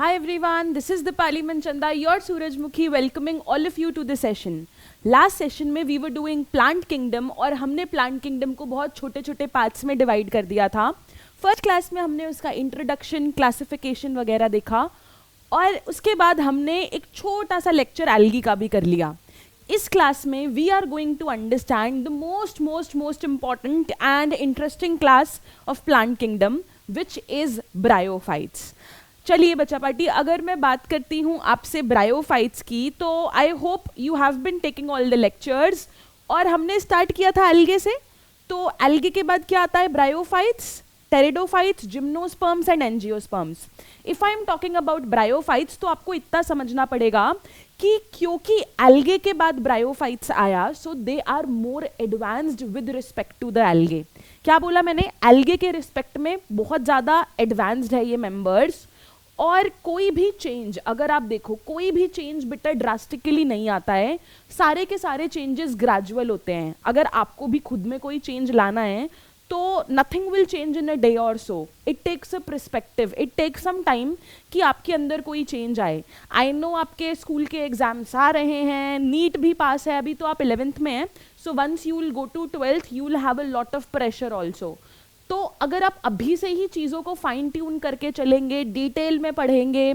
Hi everyone, this is Dipali Manchanda, your Surajmukhi, welcoming all of you to the session. Last session में we were doing plant kingdom और हमने plant kingdom को बहुत छोटे छोटे parts में divide कर दिया था. फर्स्ट क्लास में हमने उसका इंट्रोडक्शन, क्लासिफिकेशन वगैरह देखा और उसके बाद हमने एक छोटा सा लेक्चर एल्गी का भी कर लिया. इस क्लास में we are going to understand the most important and interesting class of plant kingdom which is bryophytes. चलिए बच्चा पार्टी, अगर मैं बात करती हूँ आपसे ब्रायोफाइट्स की तो आई hope you have been taking all the lectures. और हमने स्टार्ट किया था एल्गे से, तो एल्गे के बाद क्या आता है? Bryophytes, pteridophytes, gymnosperms and angiosperms. If I am talking about bryophytes तो आपको इतना समझना पड़ेगा कि क्योंकि एल्गे के बाद ब्रायोफाइट्स आया so they are more advanced with respect to the algae. क्या बोला मैंने? एल्गे के रिस्पेक्ट में बहुत ज़्यादा एडवांस्ड है ये मेंबर्स. और कोई भी चेंज, अगर आप देखो, कोई भी चेंज बेटा ड्रास्टिकली नहीं आता है. सारे के सारे चेंजेस ग्रेजुअल होते हैं. अगर आपको भी खुद में कोई चेंज लाना है तो nothing will change in a day और so. It takes a perspective, it takes some time कि आपके अंदर कोई चेंज आए. आई नो आपके स्कूल के एग्जाम्स आ रहे हैं, नीट भी पास है, अभी तो आप 11th में हैं. So once you will go to 12th you will have a lot of pressure also. तो अगर आप अभी से ही चीज़ों को फाइन ट्यून करके चलेंगे, डिटेल में पढ़ेंगे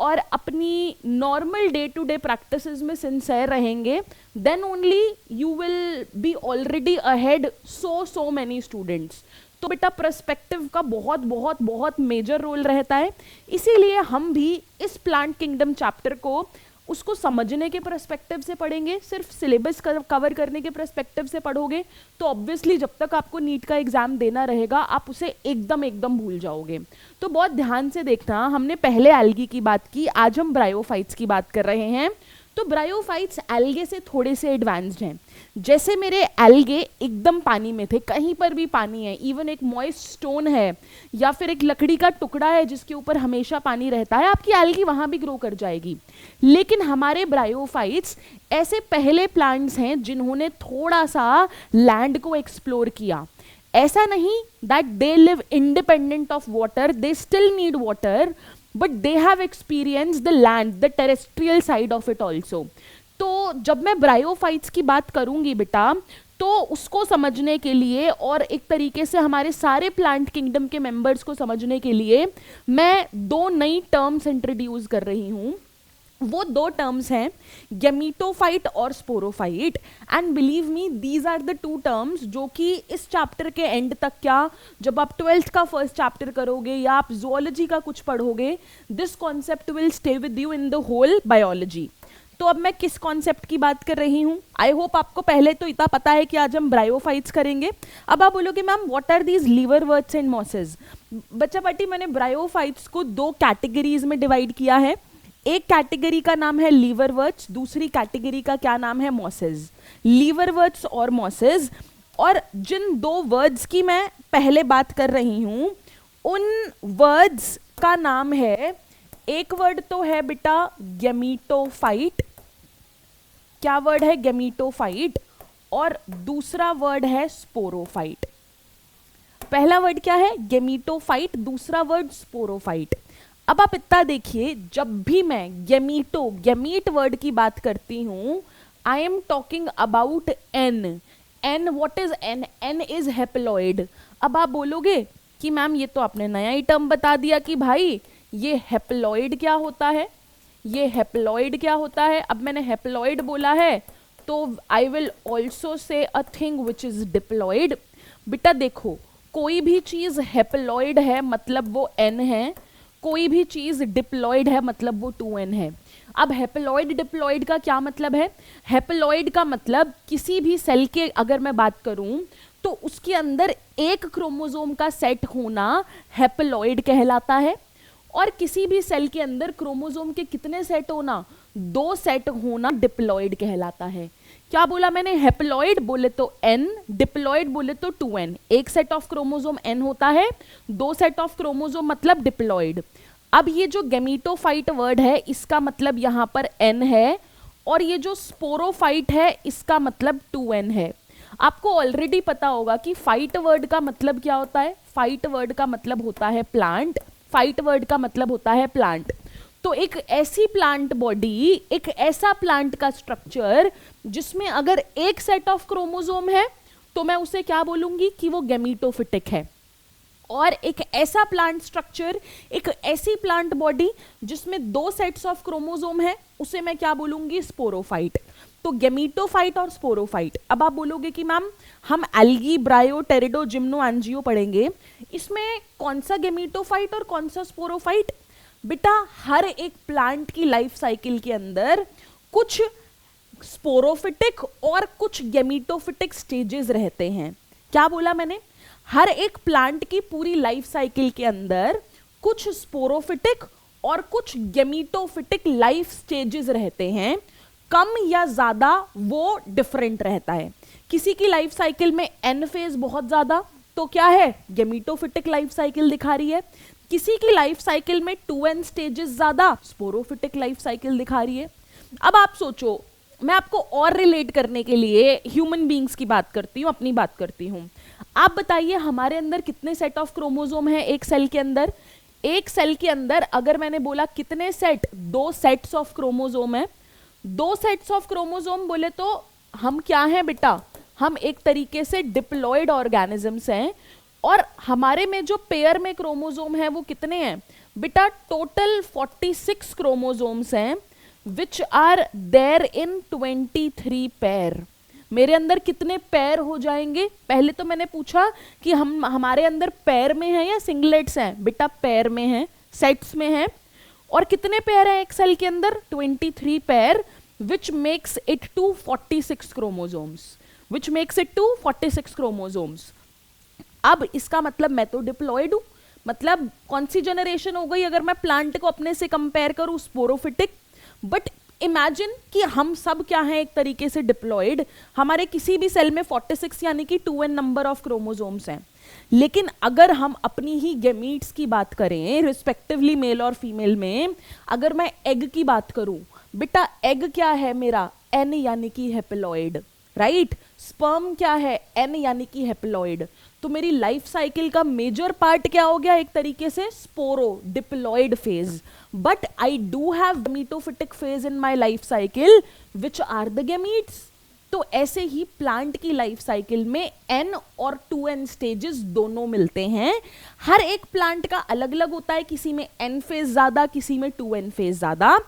और अपनी normal day to day practices में सिंसियर रहेंगे, then only you will be already ahead so many students. तो बेटा पर्सपेक्टिव का बहुत बहुत बहुत मेजर रोल रहता है. इसीलिए हम भी इस प्लांट किंगडम चैप्टर को उसको समझने के पर्सपेक्टिव से पढ़ेंगे. सिर्फ सिलेबस कवर करने के पर्सपेक्टिव से पढ़ोगे तो ऑब्वियसली जब तक आपको नीट का एग्जाम देना रहेगा आप उसे एकदम भूल जाओगे. तो बहुत ध्यान से देखना, हमने पहले एल्गी की बात की, आज हम ब्रायोफाइट्स की बात कर रहे हैं. तो ब्रायोफाइट्स एल्गे से थोड़े से एडवांस्ड हैं. जैसे मेरे एल्गे एकदम पानी में थे, कहीं पर भी पानी है, इवन एक मॉइस्ट स्टोन है या फिर एक लकड़ी का टुकड़ा है जिसके ऊपर हमेशा पानी रहता है, आपकी एल्गी वहां भी ग्रो कर जाएगी. लेकिन हमारे ब्रायोफाइट्स ऐसे पहले प्लांट्स हैं जिन्होंने थोड़ा सा लैंड को एक्सप्लोर किया. ऐसा नहीं that they live independent of water, they still need water, but they have experienced the land, the terrestrial side of it also. तो जब मैं ब्रायोफाइट्स की बात करूंगी बेटा तो उसको समझने के लिए और एक तरीके से हमारे सारे प्लांट किंगडम के मेंबर्स को समझने के लिए मैं दो नई टर्म्स इंट्रोड्यूस कर रही हूँ. वो दो टर्म्स हैं गैमीटोफाइट और sporophyte. And believe me these are the two terms जो कि इस चैप्टर के एंड तक, क्या जब आप 12th का फर्स्ट चैप्टर करोगे या आप जूलॉजी का कुछ पढ़ोगे, this concept will stay with you in the whole biology. तो अब मैं किस कॉन्सेप्ट की बात कर रही हूँ? आई होप आपको पहले तो इतना पता है कि आज हम ब्रायोफाइट्स करेंगे. अब आप बोलोगे ma'am what are these liverworts and mosses. बच्चा पार्टी, मैंने ब्रायोफाइट्स को दो कैटेगरीज में डिवाइड किया है. एक कैटेगरी का नाम है लीवरवर्ट्स, दूसरी कैटेगरी का क्या नाम है? मॉसेस. लीवरवर्ट्स और मॉसेस. और जिन दो वर्ड्स की मैं पहले बात कर रही हूं उन वर्ड्स का नाम है, एक वर्ड तो है बेटा गैमीटोफाइट. क्या वर्ड है? गैमीटोफाइट. और दूसरा वर्ड है स्पोरोफाइट. पहला वर्ड क्या है? गैमीटोफाइट, दूसरा वर्ड स्पोरोफाइट. अब आप इतना देखिए, जब भी मैं गैमीट वर्ड की बात करती हूं, I am talking about N. N, what is N? N is haploid. अब आप बोलोगे कि मैम ये तो आपने नया ही टर्म बता दिया कि भाई ये हेप्लॉइड क्या होता है, ये हेप्लॉइड क्या होता है. अब मैंने हेप्लॉइड बोला है तो I will also say a thing which is diploid. बेटा देखो, कोई भी चीज हेप्लॉइड है मतलब वो एन है, कोई भी चीज डिप्लॉइड है मतलब वो 2n है. अब हेप्लॉइड डिप्लॉइड का क्या मतलब है? हेप्लॉइड का मतलब किसी भी सेल के अगर मैं बात करूं तो उसके अंदर एक क्रोमोसोम का सेट होना हेप्लॉइड कहलाता है. और किसी भी सेल के अंदर क्रोमोसोम के कितने सेट होना? 2 सेट होना डिप्लॉइड कहलाता है. क्या बोला मैंने? हेप्लॉइड बोले तो n, डिप्लॉइड बोले तो 2n. एक सेट ऑफ क्रोमोसोम n होता है, 2 सेट ऑफ क्रोमोसोम मतलब डिप्लॉइड. अब ये जो गैमीटोफाइट वर्ड है इसका मतलब यहाँ पर n है, और ये जो स्पोरोफाइट है इसका मतलब 2n है. आपको ऑलरेडी पता होगा कि फाइट वर्ड का मतलब क्या होता है. फाइट वर्ड का मतलब होता है प्लांट. फाइट वर्ड का मतलब होता है प्लांट. तो एक ऐसी प्लांट बॉडी, एक ऐसा प्लांट का स्ट्रक्चर जिसमें अगर एक सेट ऑफ क्रोमोसोम है तो मैं उसे क्या बोलूंगी कि वो गैमीटोफिटिक है। और एक ऐसा प्लांट स्ट्रक्चर, एक ऐसी प्लांट बॉडी जिसमें दो सेट्स ऑफ क्रोमोसोम है, उसे मैं क्या बोलूंगी, स्पोरोफाइट। तो गैमीटोफाइट और स्पोरोफाइट। अब आप बोलोगे कि मैम हम एल्गी, ब्रायो, टेरिडो, जिम्नो, एंजियो पढ़ेंगे, इसमें कौन सा गैमीटोफाइट और कौन सा स्पोरोफाइट? बेटा हर एक प्लांट की लाइफ साइकिल के अंदर कुछ स्पोरोफिटिक और कुछ गैमीटोफिटिक स्टेजेस रहते हैं। क्या बोला मैंने? हर एक प्लांट की पूरी लाइफ साइकिल के अंदर कुछ स्पोरोफिटिक और कुछ गैमीटोफिटिक लाइफ स्टेजेस रहते हैं। कम या ज्यादा वो डिफरेंट रहता है। किसी की लाइफ साइकिल में एन फेज बहुत ज्यादा तो क्या है, गैमीटोफिटिक लाइफ साइकिल दिखा रही है। किसी की लाइफ साइकिल में 2n स्टेजेस ज्यादा, स्पोरोफिटिक लाइफ साइकिल दिखा रही है। अब आप सोचो, मैं आपको और रिलेट करने के लिए ह्यूमन बीइंग्स की बात करती हूँ, अपनी बात करती हूँ। आप बताइए हमारे अंदर कितने सेट ऑफ क्रोमोसोम है एक सेल के अंदर? एक सेल के अंदर अगर मैंने बोला कितने सेट, 2 सेट्स ऑफ क्रोमोसोम है। 2 सेट्स ऑफ क्रोमोसोम बोले तो हम क्या हैं बेटा, हम एक तरीके से डिप्लॉयड ऑर्गेनिजम्स हैं। और हमारे में जो पेयर में क्रोमोसोम है वो कितने हैं बेटा? टोटल 46 क्रोमोसोम्स हैं which are there in 23 pair. मेरे अंदर कितने पैर हो जाएंगे? पहले तो मैंने पूछा कि हम हमारे अंदर पैर में है या सिंगलेट्स हैं? बेटा पैर में है, सेट्स में है। और कितने पैर हैं एक सेल के अंदर? 23 pair, which makes it to 46 chromosomes, which makes it to 46 chromosomes. अब इसका मतलब मैं तो डिप्लॉयड हूं, मतलब कौन सी जनरेशन हो गई अगर मैं प्लांट को अपने से कंपेयर करूं, स्पोरोफिटिक। बट इमेजिन कि हम सब क्या हैं एक तरीके से डिप्लॉयड। हमारे किसी भी सेल में 46 यानी कि 2n नंबर ऑफ क्रोमोसोम्स हैं। लेकिन अगर हम अपनी ही गैमीट्स की बात करें, रिस्पेक्टिवली मेल और फीमेल में, अगर मैं एग की बात करूं, बेटा एग क्या है मेरा? n यानी कि हेप्लॉइड, राइट। स्पर्म क्या है? n यानी कि हेप्लॉइड। तो मेरी लाइफ साइकिल का मेजर पार्ट क्या हो गया एक तरीके से? Sporo, diploid phase. But I do have gametophytic phase in my life cycle which are the gametes. तो ऐसे ही प्लांट की लाइफ साइकिल में n और 2n स्टेजेस दोनों मिलते हैं। हर एक प्लांट का अलग अलग होता है, किसी में n फेज ज्यादा, किसी में 2n फेज ज्यादा।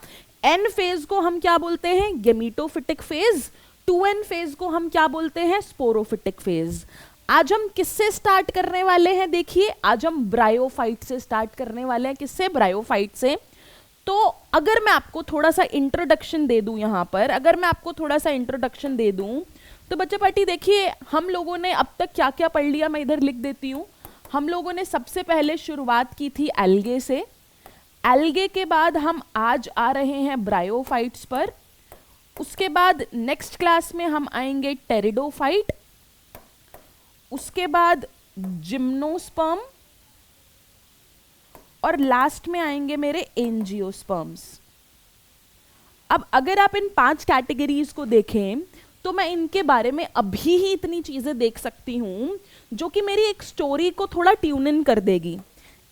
n फेज को हम क्या बोलते हैं? गैमीटोफिटिक फेज। 2n फेज को हम क्या बोलते हैं? Sporophytic phase. आज हम किससे स्टार्ट करने वाले हैं? देखिए आज हम ब्रायोफाइट से स्टार्ट करने वाले हैं। किससे? ब्रायोफाइट से। तो अगर मैं आपको थोड़ा सा इंट्रोडक्शन दे दूं, यहाँ पर अगर मैं आपको थोड़ा सा इंट्रोडक्शन दे दूं, तो बच्चे पार्टी देखिए हम लोगों ने अब तक क्या क्या पढ़ लिया, मैं इधर लिख देती हूँ। हम लोगों ने सबसे पहले शुरुआत की थी एल्गे से। एल्गे के बाद हम आज आ रहे हैं ब्रायोफाइट्स पर। उसके बाद नेक्स्ट क्लास में हम आएंगे टेरिडोफाइट, उसके बाद जिम्नोस्पर्म, और लास्ट में आएंगे मेरे एंजियोस्पर्म्स। अब अगर आप इन 5 कैटेगरीज को देखें तो मैं इनके बारे में अभी ही इतनी चीजें देख सकती हूं जो कि मेरी एक स्टोरी को थोड़ा ट्यून इन कर देगी।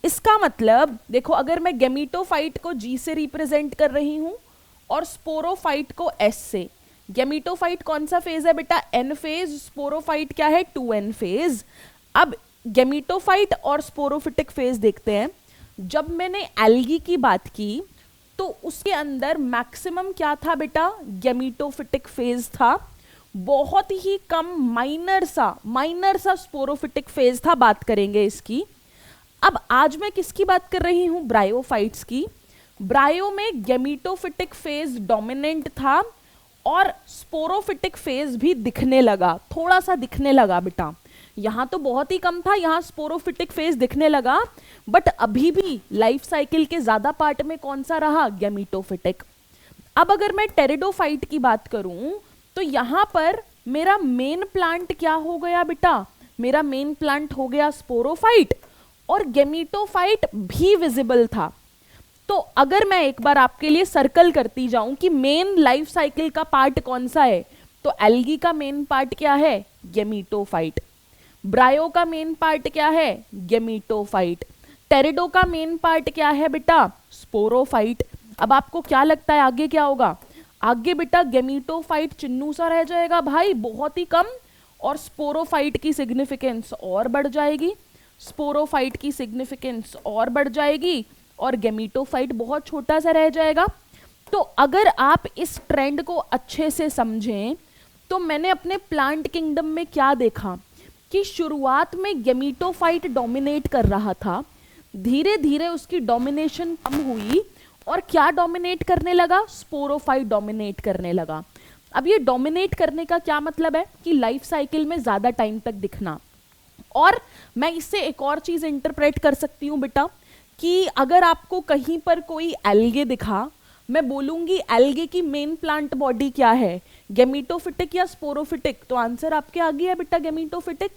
इसका मतलब देखो, अगर मैं गैमीटोफाइट को G से रिप्रेजेंट कर रही हूं और स्पोरोफाइट को S से। गैमीटोफाइट कौन सा फेज है बेटा? N phase. स्पोरोफाइट क्या है? 2n phase. अब गैमीटोफाइट और स्पोरोफिटिक फेज देखते हैं। जब मैंने एल्गी की बात की तो उसके अंदर मैक्सिमम क्या था बेटा? गैमीटोफिटिक फेज था। बहुत ही कम माइनर सा स्पोरोफिटिक फेज था। बात करेंगे इसकी। अब आज मैं किसकी बात कर रही हूं? ब्रायोफाइट्स की। ब्रायो में गैमीटोफिटिक फेज डोमिनेंट था और स्पोरोफिटिक फेज भी दिखने लगा, थोड़ा सा दिखने लगा बेटा। यहाँ तो बहुत ही कम था, यहाँ स्पोरोफिटिक फेज दिखने लगा। बट अभी भी लाइफ साइकिल के ज्यादा पार्ट में कौन सा रहा? गैमीटोफिटिक। अब अगर मैं टेरिडोफाइट की बात करूं तो यहाँ पर मेरा मेन प्लांट क्या हो गया बेटा? मेरा मेन प्लांट हो गया स्पोरोफाइट, और गैमीटोफाइट भी विजिबल था। तो अगर मैं एक बार आपके लिए सर्कल करती जाऊं कि मेन लाइफ साइकिल का पार्ट कौन सा है, तो एल्गी का मेन पार्ट क्या है? गैमीटोफाइट। ब्रायो का मेन पार्ट क्या है? गैमीटोफाइट। टेरिडो का मेन पार्ट क्या है बेटा? स्पोरोफाइट। अब आपको क्या लगता है आगे क्या होगा? आगे बेटा गेमीटोफाइट चिन्नू सा रह जाएगा भाई, बहुत ही कम, और स्पोरोफाइट की सिग्निफिकेंस और बढ़ जाएगी, स्पोरोफाइट की सिग्निफिकेंस और बढ़ जाएगी, और गेमीटोफाइट बहुत छोटा सा रह जाएगा। तो अगर आप इस ट्रेंड को अच्छे से समझें तो मैंने अपने प्लांट किंगडम में क्या देखा कि शुरुआत में गेमीटोफाइट डोमिनेट कर रहा था, धीरे धीरे उसकी डोमिनेशन कम हुई और क्या डोमिनेट करने लगा? स्पोरोफाइट डोमिनेट करने लगा। अब ये डोमिनेट करने का क्या मतलब है कि लाइफ साइकिल में ज्यादा टाइम तक दिखना। और मैं इससे एक और चीज इंटरप्रेट कर सकती हूँ बेटा कि अगर आपको कहीं पर कोई एल्गे दिखा, मैं बोलूंगी एल्गे की मेन प्लांट बॉडी क्या है, गेमीटोफिटिक या स्पोरोफिटिक? तो आंसर आपके आगे है बेटा गेमीटोफिटिक।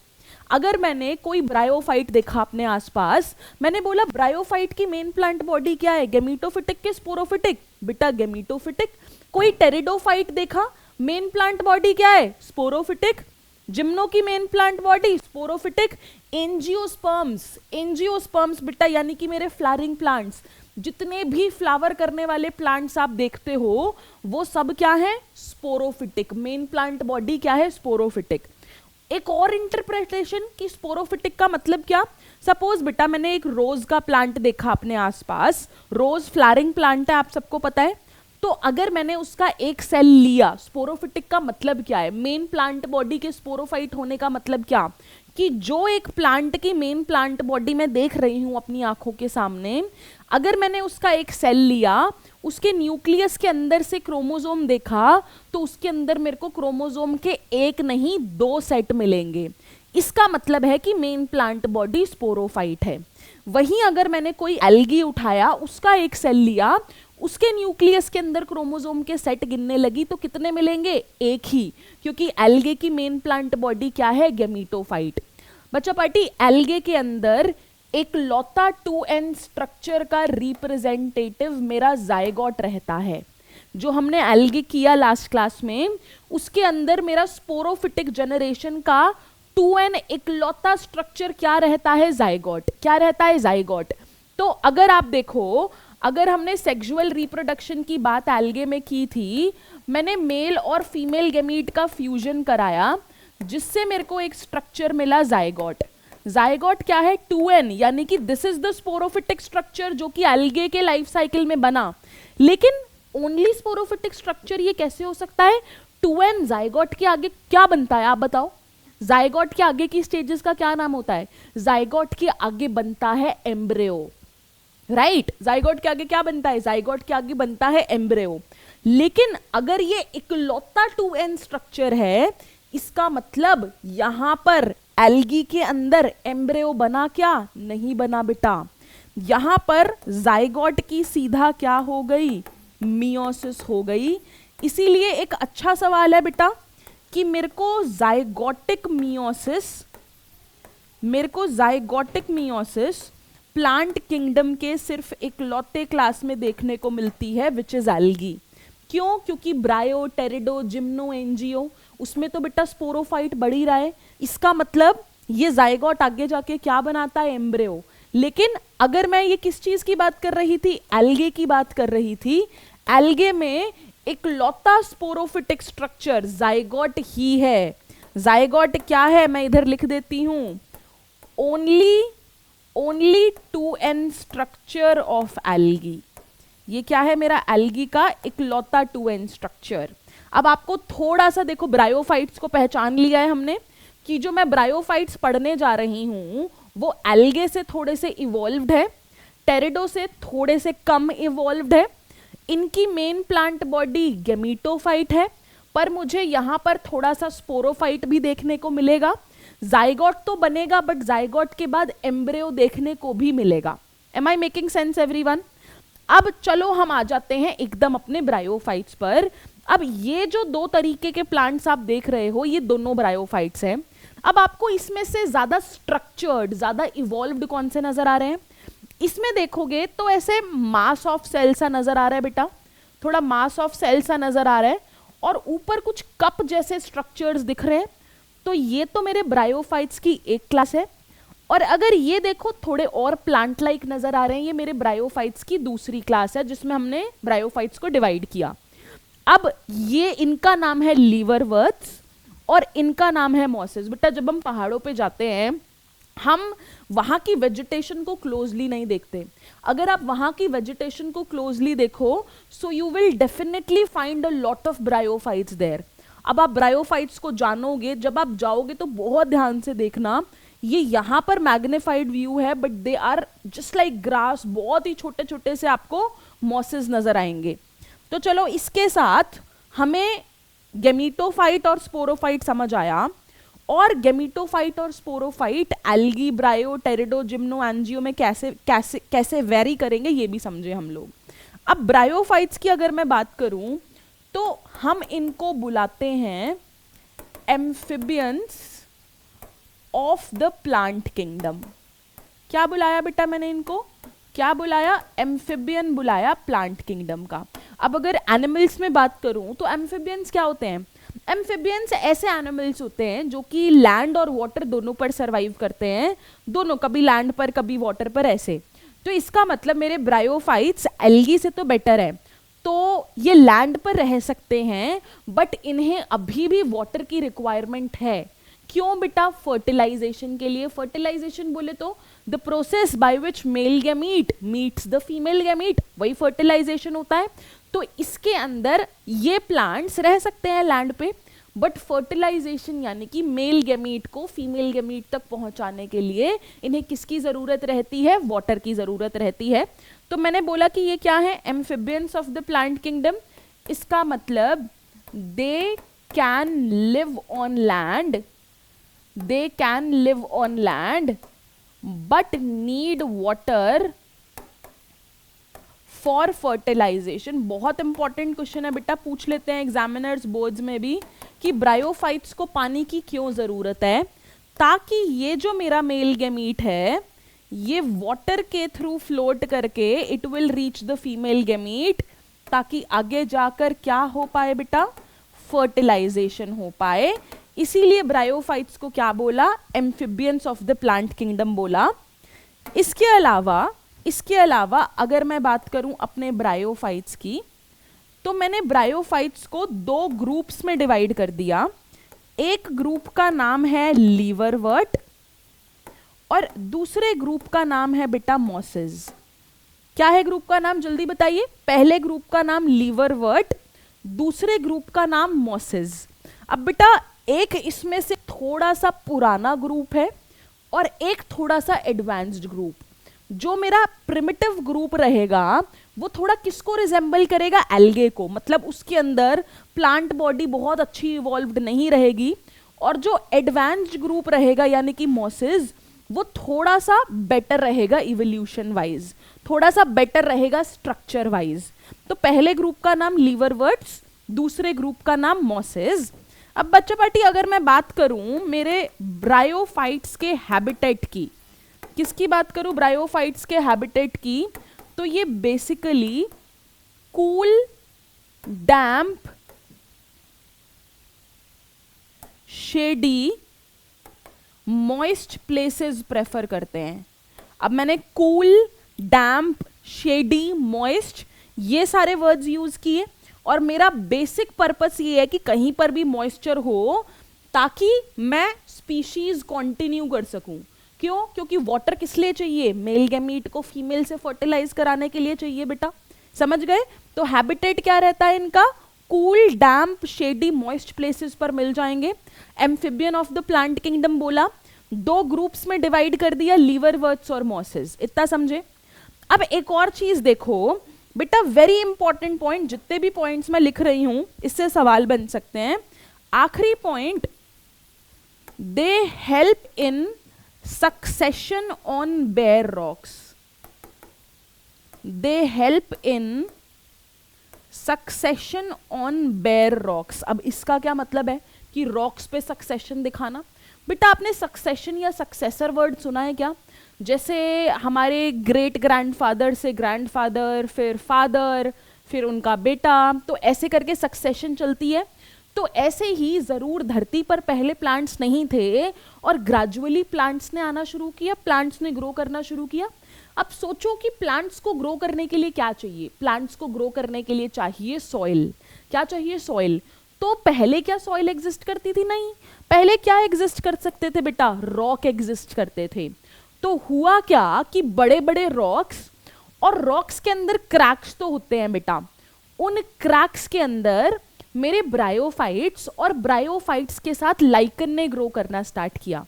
अगर मैंने कोई ब्रायोफाइट देखा अपने आसपास, मैंने बोला ब्रायोफाइट की मेन प्लांट बॉडी क्या है, गेमीटोफिटिक के स्पोरोफिटिक? बेटा गेमीटोफिटिक। कोई टेरिडोफाइट देखा, मेन प्लांट बॉडी क्या है, स्पोरोफिटिक? जिम्नो की main plant body sporophytic. Angiosperms, angiosperms बेटा यानी कि मेरे फ्लावरिंग प्लांट्स, जितने भी फ्लावर करने वाले प्लांट्स आप देखते हो वो सब क्या है, स्पोरोफिटिक। मेन प्लांट बॉडी क्या है, स्पोरोफिटिक। एक और इंटरप्रिटेशन कि स्पोरोफिटिक का मतलब क्या, सपोज बेटा मैंने एक रोज का प्लांट देखा अपने आसपास, रोज फ्लावरिंग प्लांट है, आप सबको पता है। तो अगर मैंने उसका एक सेल लिया, स्पोरोफिटिक का मतलब क्या है, मेन प्लांट बॉडी के स्पोरोफाइट होने का मतलब क्या, कि जो एक प्लांट की मेन प्लांट बॉडी में देख रही हूं अपनी आंखों के सामने, अगर मैंने उसका एक सेल लिया, उसके न्यूक्लियस के अंदर से क्रोमोसोम देखा, तो उसके अंदर मेरे को क्रोमोसोम के एक नहीं 2 सेट मिलेंगे। इसका मतलब है कि मेन प्लांट बॉडी स्पोरोफाइट है। वहीं अगर मैंने कोई एल्गी उठाया, उसका एक सेल लिया, उसके न्यूक्लियस के अंदर क्रोमोसोम के सेट गिनने लगी, तो कितने मिलेंगे, एक ही, क्योंकि एल्गे की मेन प्लांट बॉडी क्या है, गेमीटोफाइट। बच्चा पार्टी एल्गे के अंदर एक लौता 2n स्ट्रक्चर का रिप्रेजेंटेटिव मेरा जायगोट रहता है। जो हमने एल्गे किया लास्ट क्लास में, उसके अंदर मेरा स्पोरोफिटिक जनरेशन का 2n इकलौता स्ट्रक्चर क्या रहता है, जायगोट। क्या रहता है, जायगोट। तो अगर आप देखो, अगर हमने सेक्सुअल रिप्रोडक्शन की बात एल्गे में की थी, मैंने मेल और फीमेल गेमीट का फ्यूजन कराया, जिससे मेरे को एक स्ट्रक्चर मिला जायगोट। जायगोट क्या है, 2n, यानी कि this is the sporophytic structure जो कि एल्गे के लाइफ साइकिल में बना। लेकिन ओनली स्पोरोफिटिक स्ट्रक्चर ये कैसे हो सकता है, 2n जायगोट के आगे क्या बनता है, आप बताओ। जायगोट के आगे की स्टेजेस का क्या नाम होता है, जायगोट के आगे बनता है एम्ब्रियो, राइट। जायगोट के आगे क्या बनता है, जायगोट के आगे बनता है एम्ब्रियो। लेकिन अगर ये इकलौता 2n स्ट्रक्चर है, इसका मतलब यहां पर एल्गी के अंदर एम्ब्रियो बना क्या, नहीं बना बेटा। यहां पर जायगोट की सीधा क्या हो गई, मियोसिस हो गई। इसीलिए एक अच्छा सवाल है बेटा कि मेरे को जायगोटिक मियोसिस प्लांट किंगडम के सिर्फ इकलौते क्लास में देखने को मिलती है, विच इज एल्गी। क्यों, क्योंकि ब्रायो, टेरिडो, जिम्नो, एंजियो, उसमें तो बेटा स्पोरोफाइट बढ़ ही रहा है। इसका मतलब ये जायगोट आगे जाके क्या बनाता है, एम्ब्रियो। लेकिन अगर मैं ये किस चीज की बात कर रही थी, एल्गे की बात कर रही थी, एल्गे में इकलौता स्पोरोफिटिक स्ट्रक्चर जायगोट ही है। जायगोट क्या है, मैं इधर लिख देती हूं, only 2n structure of algae. ये क्या है, मेरा एल्गी का इकलौता 2n स्ट्रक्चर। अब आपको थोड़ा सा देखो, ब्रायोफाइट्स को पहचान लिया है हमने कि जो मैं ब्रायोफाइट्स पढ़ने जा रही हूं वो एल्गे से थोड़े से इवॉल्व्ड है, टेरिडो से थोड़े से कम इवॉल्व्ड है। इनकी मेन प्लांट बॉडी गेमीटोफाइट है, पर मुझे यहां पर थोड़ा सा स्पोरोफाइट भी देखने को मिलेगा। जायगोट तो बनेगा, बट जायगोट के बाद एम्ब्रियो देखने को भी मिलेगा। Am I making sense everyone? अब चलो हम आ जाते हैं एकदम अपने ब्रायोफाइट्स पर। अब ये जो 2 तरीके के प्लांट्स आप देख रहे हो, ये दोनों ब्रायोफाइट्स हैं। अब आपको इसमें से ज्यादा स्ट्रक्चर्ड, ज्यादा इवॉल्व्ड कौन से नजर आ रहे हैं? इसमें देखोगे तो ऐसे मास ऑफ सेल सा नजर आ रहा है बेटा, थोड़ा मास ऑफ सेल सा नजर आ रहा है, और ऊपर कुछ कप जैसे स्ट्रक्चर्स दिख रहे हैं। तो ये तो मेरे ब्रायोफाइट्स की एक क्लास है। और अगर ये देखो थोड़े और प्लांट लाइक नजर आ रहे हैं, ये मेरे ब्रायोफाइट्स की दूसरी क्लास है जिसमें हमने ब्रायोफाइट्स को डिवाइड किया। अब ये इनका नाम है लीवरवर्ट्स और इनका नाम है मॉसेस। बेटा जब हम पहाड़ों पे जाते हैं हम वहां की वेजिटेशन को क्लोजली नहीं देखते। अगर आप वहां की वेजिटेशन को क्लोजली देखो so you will definitely find a lot of bryophytes there. अब आप ब्रायोफाइट्स को जानोगे, जब आप जाओगे तो बहुत ध्यान से देखना, ये यहाँ पर मैग्निफाइड व्यू है but they are just like grass, बहुत ही छोटे छोटे से आपको मॉसेस नजर आएंगे। तो चलो इसके साथ हमें गेमीटोफाइट और स्पोरोफाइट समझ आया, और गेमीटोफाइट और स्पोरोफाइट एल्गी, ब्रायो, टेरिडो, जिम्नो, एंजियो में कैसे कैसे कैसे वेरी करेंगे ये भी समझे हम लोग। अब ब्रायोफाइट्स की अगर मैं बात करूं तो हम इनको बुलाते हैं amphibians of the plant kingdom. क्या बुलाया बेटा मैंने इनको, क्या बुलाया, एम्फिबियन बुलाया प्लांट किंगडम का। अब अगर एनिमल्स में बात करूं तो एम्फिबियंस क्या होते हैं, एम्फिबियंस ऐसे एनिमल्स होते हैं जो कि लैंड और वाटर दोनों पर सरवाइव करते हैं, दोनों, कभी लैंड पर कभी वाटर पर ऐसे। तो इसका मतलब मेरे ब्रायोफाइट्स एल्गी से तो बेटर है, तो ये लैंड पर रह सकते हैं बट इन्हें अभी भी वाटर की रिक्वायरमेंट है। क्यों बेटा, फर्टिलाइजेशन के लिए। फर्टिलाइजेशन बोले तो the process by which male gamete meets the female gamete, वही फर्टिलाइजेशन होता है। तो इसके अंदर ये प्लांट्स रह सकते हैं लैंड पे, बट फर्टिलाइजेशन यानी कि मेल गैमीट को फीमेल गैमीट तक पहुंचाने के लिए इन्हें किसकी जरूरत रहती है, वाटर की जरूरत रहती है। तो मैंने बोला कि ये क्या है, amphibians of the plant kingdom. इसका मतलब they can live on land, they can live on land but need water for fertilization। बहुत इंपॉर्टेंट क्वेश्चन है बेटा, पूछ लेते हैं एग्जामिनर्स बोर्ड्स में भी कि ब्रायोफाइट्स को पानी की क्यों जरूरत है, ताकि ये जो मेरा मेल गैमीट है ये वाटर के थ्रू फ्लोट करके it will reach the female gamete, ताकि आगे जाकर क्या हो पाए बेटा, फर्टिलाइजेशन हो पाए। इसीलिए ब्रायोफाइट्स को क्या बोला, amphibians of the plant kingdom बोला। इसके अलावा अगर मैं बात करूं अपने ब्रायोफाइट्स की, तो मैंने ब्रायोफाइट्स को दो ग्रुप्स में डिवाइड कर दिया। एक ग्रुप का नाम है लीवरवर्ट और दूसरे ग्रुप का नाम है बेटा मॉसेस। क्या है ग्रुप का नाम, जल्दी बताइए। पहले ग्रुप का नाम लीवरवर्ट, दूसरे ग्रुप का नाम मॉसेस। अब बेटा एक इसमें से थोड़ा सा पुराना ग्रुप है और एक थोड़ा सा एडवांस्ड ग्रुप। जो मेरा प्रिमिटिव ग्रुप रहेगा वो थोड़ा किसको रिजेंबल करेगा, एल्गे को, मतलब उसके अंदर प्लांट बॉडी बहुत अच्छी इवॉल्व्ड नहीं रहेगी। और जो एडवांस्ड ग्रुप रहेगा यानी कि मॉसेस, वो थोड़ा सा बेटर रहेगा इवोल्यूशन वाइज, थोड़ा सा बेटर रहेगा स्ट्रक्चर वाइज। तो पहले ग्रुप का नाम लीवरवर्ट्स, दूसरे ग्रुप का नाम मॉसेस। अब बच्चा पार्टी अगर मैं बात करूं मेरे ब्रायोफाइट्स के हैबिटेट की, किसकी बात करूं, ब्रायोफाइट्स के हैबिटेट की, तो ये बेसिकली कूल, डैम्प, शेडी, मॉइस्ट प्लेसेस प्रेफर करते हैं। अब मैंने कूल, डैम्प, शेडी, मॉइस्ट ये सारे वर्ड्स यूज किए, और मेरा बेसिक पर्पस ये है कि कहीं पर भी मॉइस्चर हो ताकि मैं स्पीशीज कंटिन्यू कर सकूं। क्यों, क्योंकि वाटर किस लिए चाहिए, मेल गैमीट को फीमेल से फर्टिलाइज कराने के लिए चाहिए बेटा, समझ गए। तो हैबिटेट क्या रहता है इनका, कूल, डैम्प, शेडी, मॉइस्ट प्लेसेस पर मिल जाएंगे। Amphibian of the plant kingdom बोला, दो ग्रुप्स में डिवाइड कर दिया, लीवरवर्ट्स और मॉसेस, इतना समझे। अब एक और चीज देखो बेटा, वेरी इंपॉर्टेंट पॉइंट, जितने भी पॉइंट्स मैं लिख रही हूं इससे सवाल बन सकते हैं। आखिरी point, they help in succession on bare rocks, they help in succession on bare rocks. अब इसका क्या मतलब है कि रॉक्स पे सक्सेशन दिखाना। बेटा आपने सक्सेशन या सक्सेसर वर्ड सुना है क्या, जैसे हमारे ग्रेट ग्रैंडफादर से ग्रैंडफादर, फिर फादर, फिर उनका बेटा, तो ऐसे करके सक्सेशन चलती है। तो ऐसे ही जरूर धरती पर पहले प्लांट्स नहीं थे और ग्रेजुअली प्लांट्स ने आना शुरू किया, प्लांट्स ने ग्रो करना शुरू किया। अब सोचो कि प्लांट्स को ग्रो करने के लिए क्या चाहिए? प्लांट्स को ग्रो करने के लिए चाहिए सॉइल। क्या चाहिए? सॉइल। तो पहले क्या सॉइल एग्जिस्ट करती थी? नहीं। पहले क्या एग्जिस्ट कर सकते थे बेटा? रॉक एग्जिस्ट करते थे। तो हुआ क्या कि बड़े बड़े रॉक्स, और रॉक्स के अंदर क्रैक्स तो होते हैं बेटा, उन क्रैक्स के अंदर मेरे ब्रायोफाइट्स, और ब्रायोफाइट्स के साथ लाइकन ने ग्रो करना स्टार्ट किया।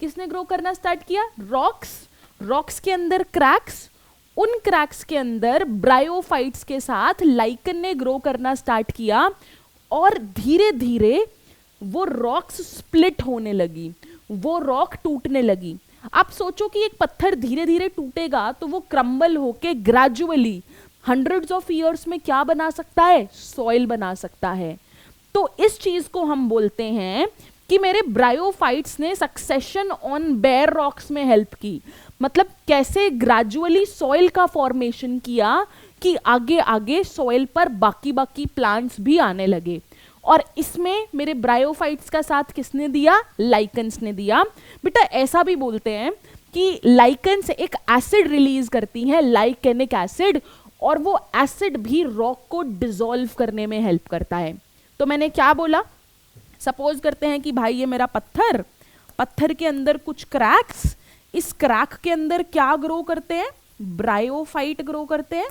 किसने ग्रो करना स्टार्ट किया? रॉक्स। रॉक्स के अंदर क्रैक्स, उन क्रैक्स के अंदर ब्रायोफाइट्स के साथ लाइकन ने ग्रो करना स्टार्ट किया, और धीरे धीरे वो रॉक्स स्प्लिट होने लगी, वो रॉक टूटने लगी। आप सोचो कि एक पत्थर धीरे धीरे टूटेगा तो वो क्रम्बल होके ग्रेजुअली हंड्रेड्स ऑफ ईयर्स में क्या बना सकता है? सॉइल बना सकता है। तो इस चीज को हम बोलते हैं कि मेरे ब्रायोफाइट्स ने सक्सेशन ऑन बेयर रॉक्स में हेल्प की। मतलब कैसे ग्रेजुअली सॉइल का फॉर्मेशन किया कि आगे आगे सॉइल पर बाकी बाकी प्लांट्स भी आने लगे। और इसमें मेरे ब्रायोफाइट्स का साथ किसने दिया? लाइकन्स ने दिया। बेटा ऐसा भी बोलते हैं कि लाइकन्स एक एसिड रिलीज करती हैं, लाइकेनिक एसिड, और वो एसिड भी रॉक को डिसॉल्व करने में हेल्प करता है। तो मैंने क्या बोला? सपोज करते हैं कि भाई ये मेरा पत्थर, पत्थर के अंदर कुछ क्रैक्स, इस क्रैक के अंदर क्या ग्रो करते हैं? ब्रायोफाइट ग्रो करते हैं,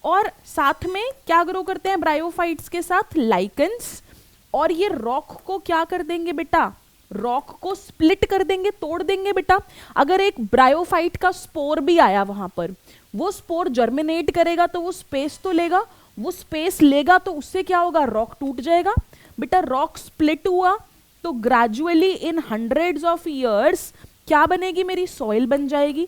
और साथ में क्या ग्रो करते हैं ब्रायोफाइट्स के साथ? लाइकन्स। और ये रॉक को क्या कर देंगे बेटा? रॉक को स्प्लिट कर देंगे, तोड़ देंगे बेटा। अगर एक ब्रायोफाइट का स्पोर भी आया वहां पर, वो स्पोर जर्मिनेट करेगा तो वो स्पेस तो लेगा, वो स्पेस लेगा तो उससे क्या होगा? रॉक टूट जाएगा बेटा। रॉक स्प्लिट हुआ तो gradually in hundreds of years क्या बनेगी? मेरी सॉइल बन जाएगी।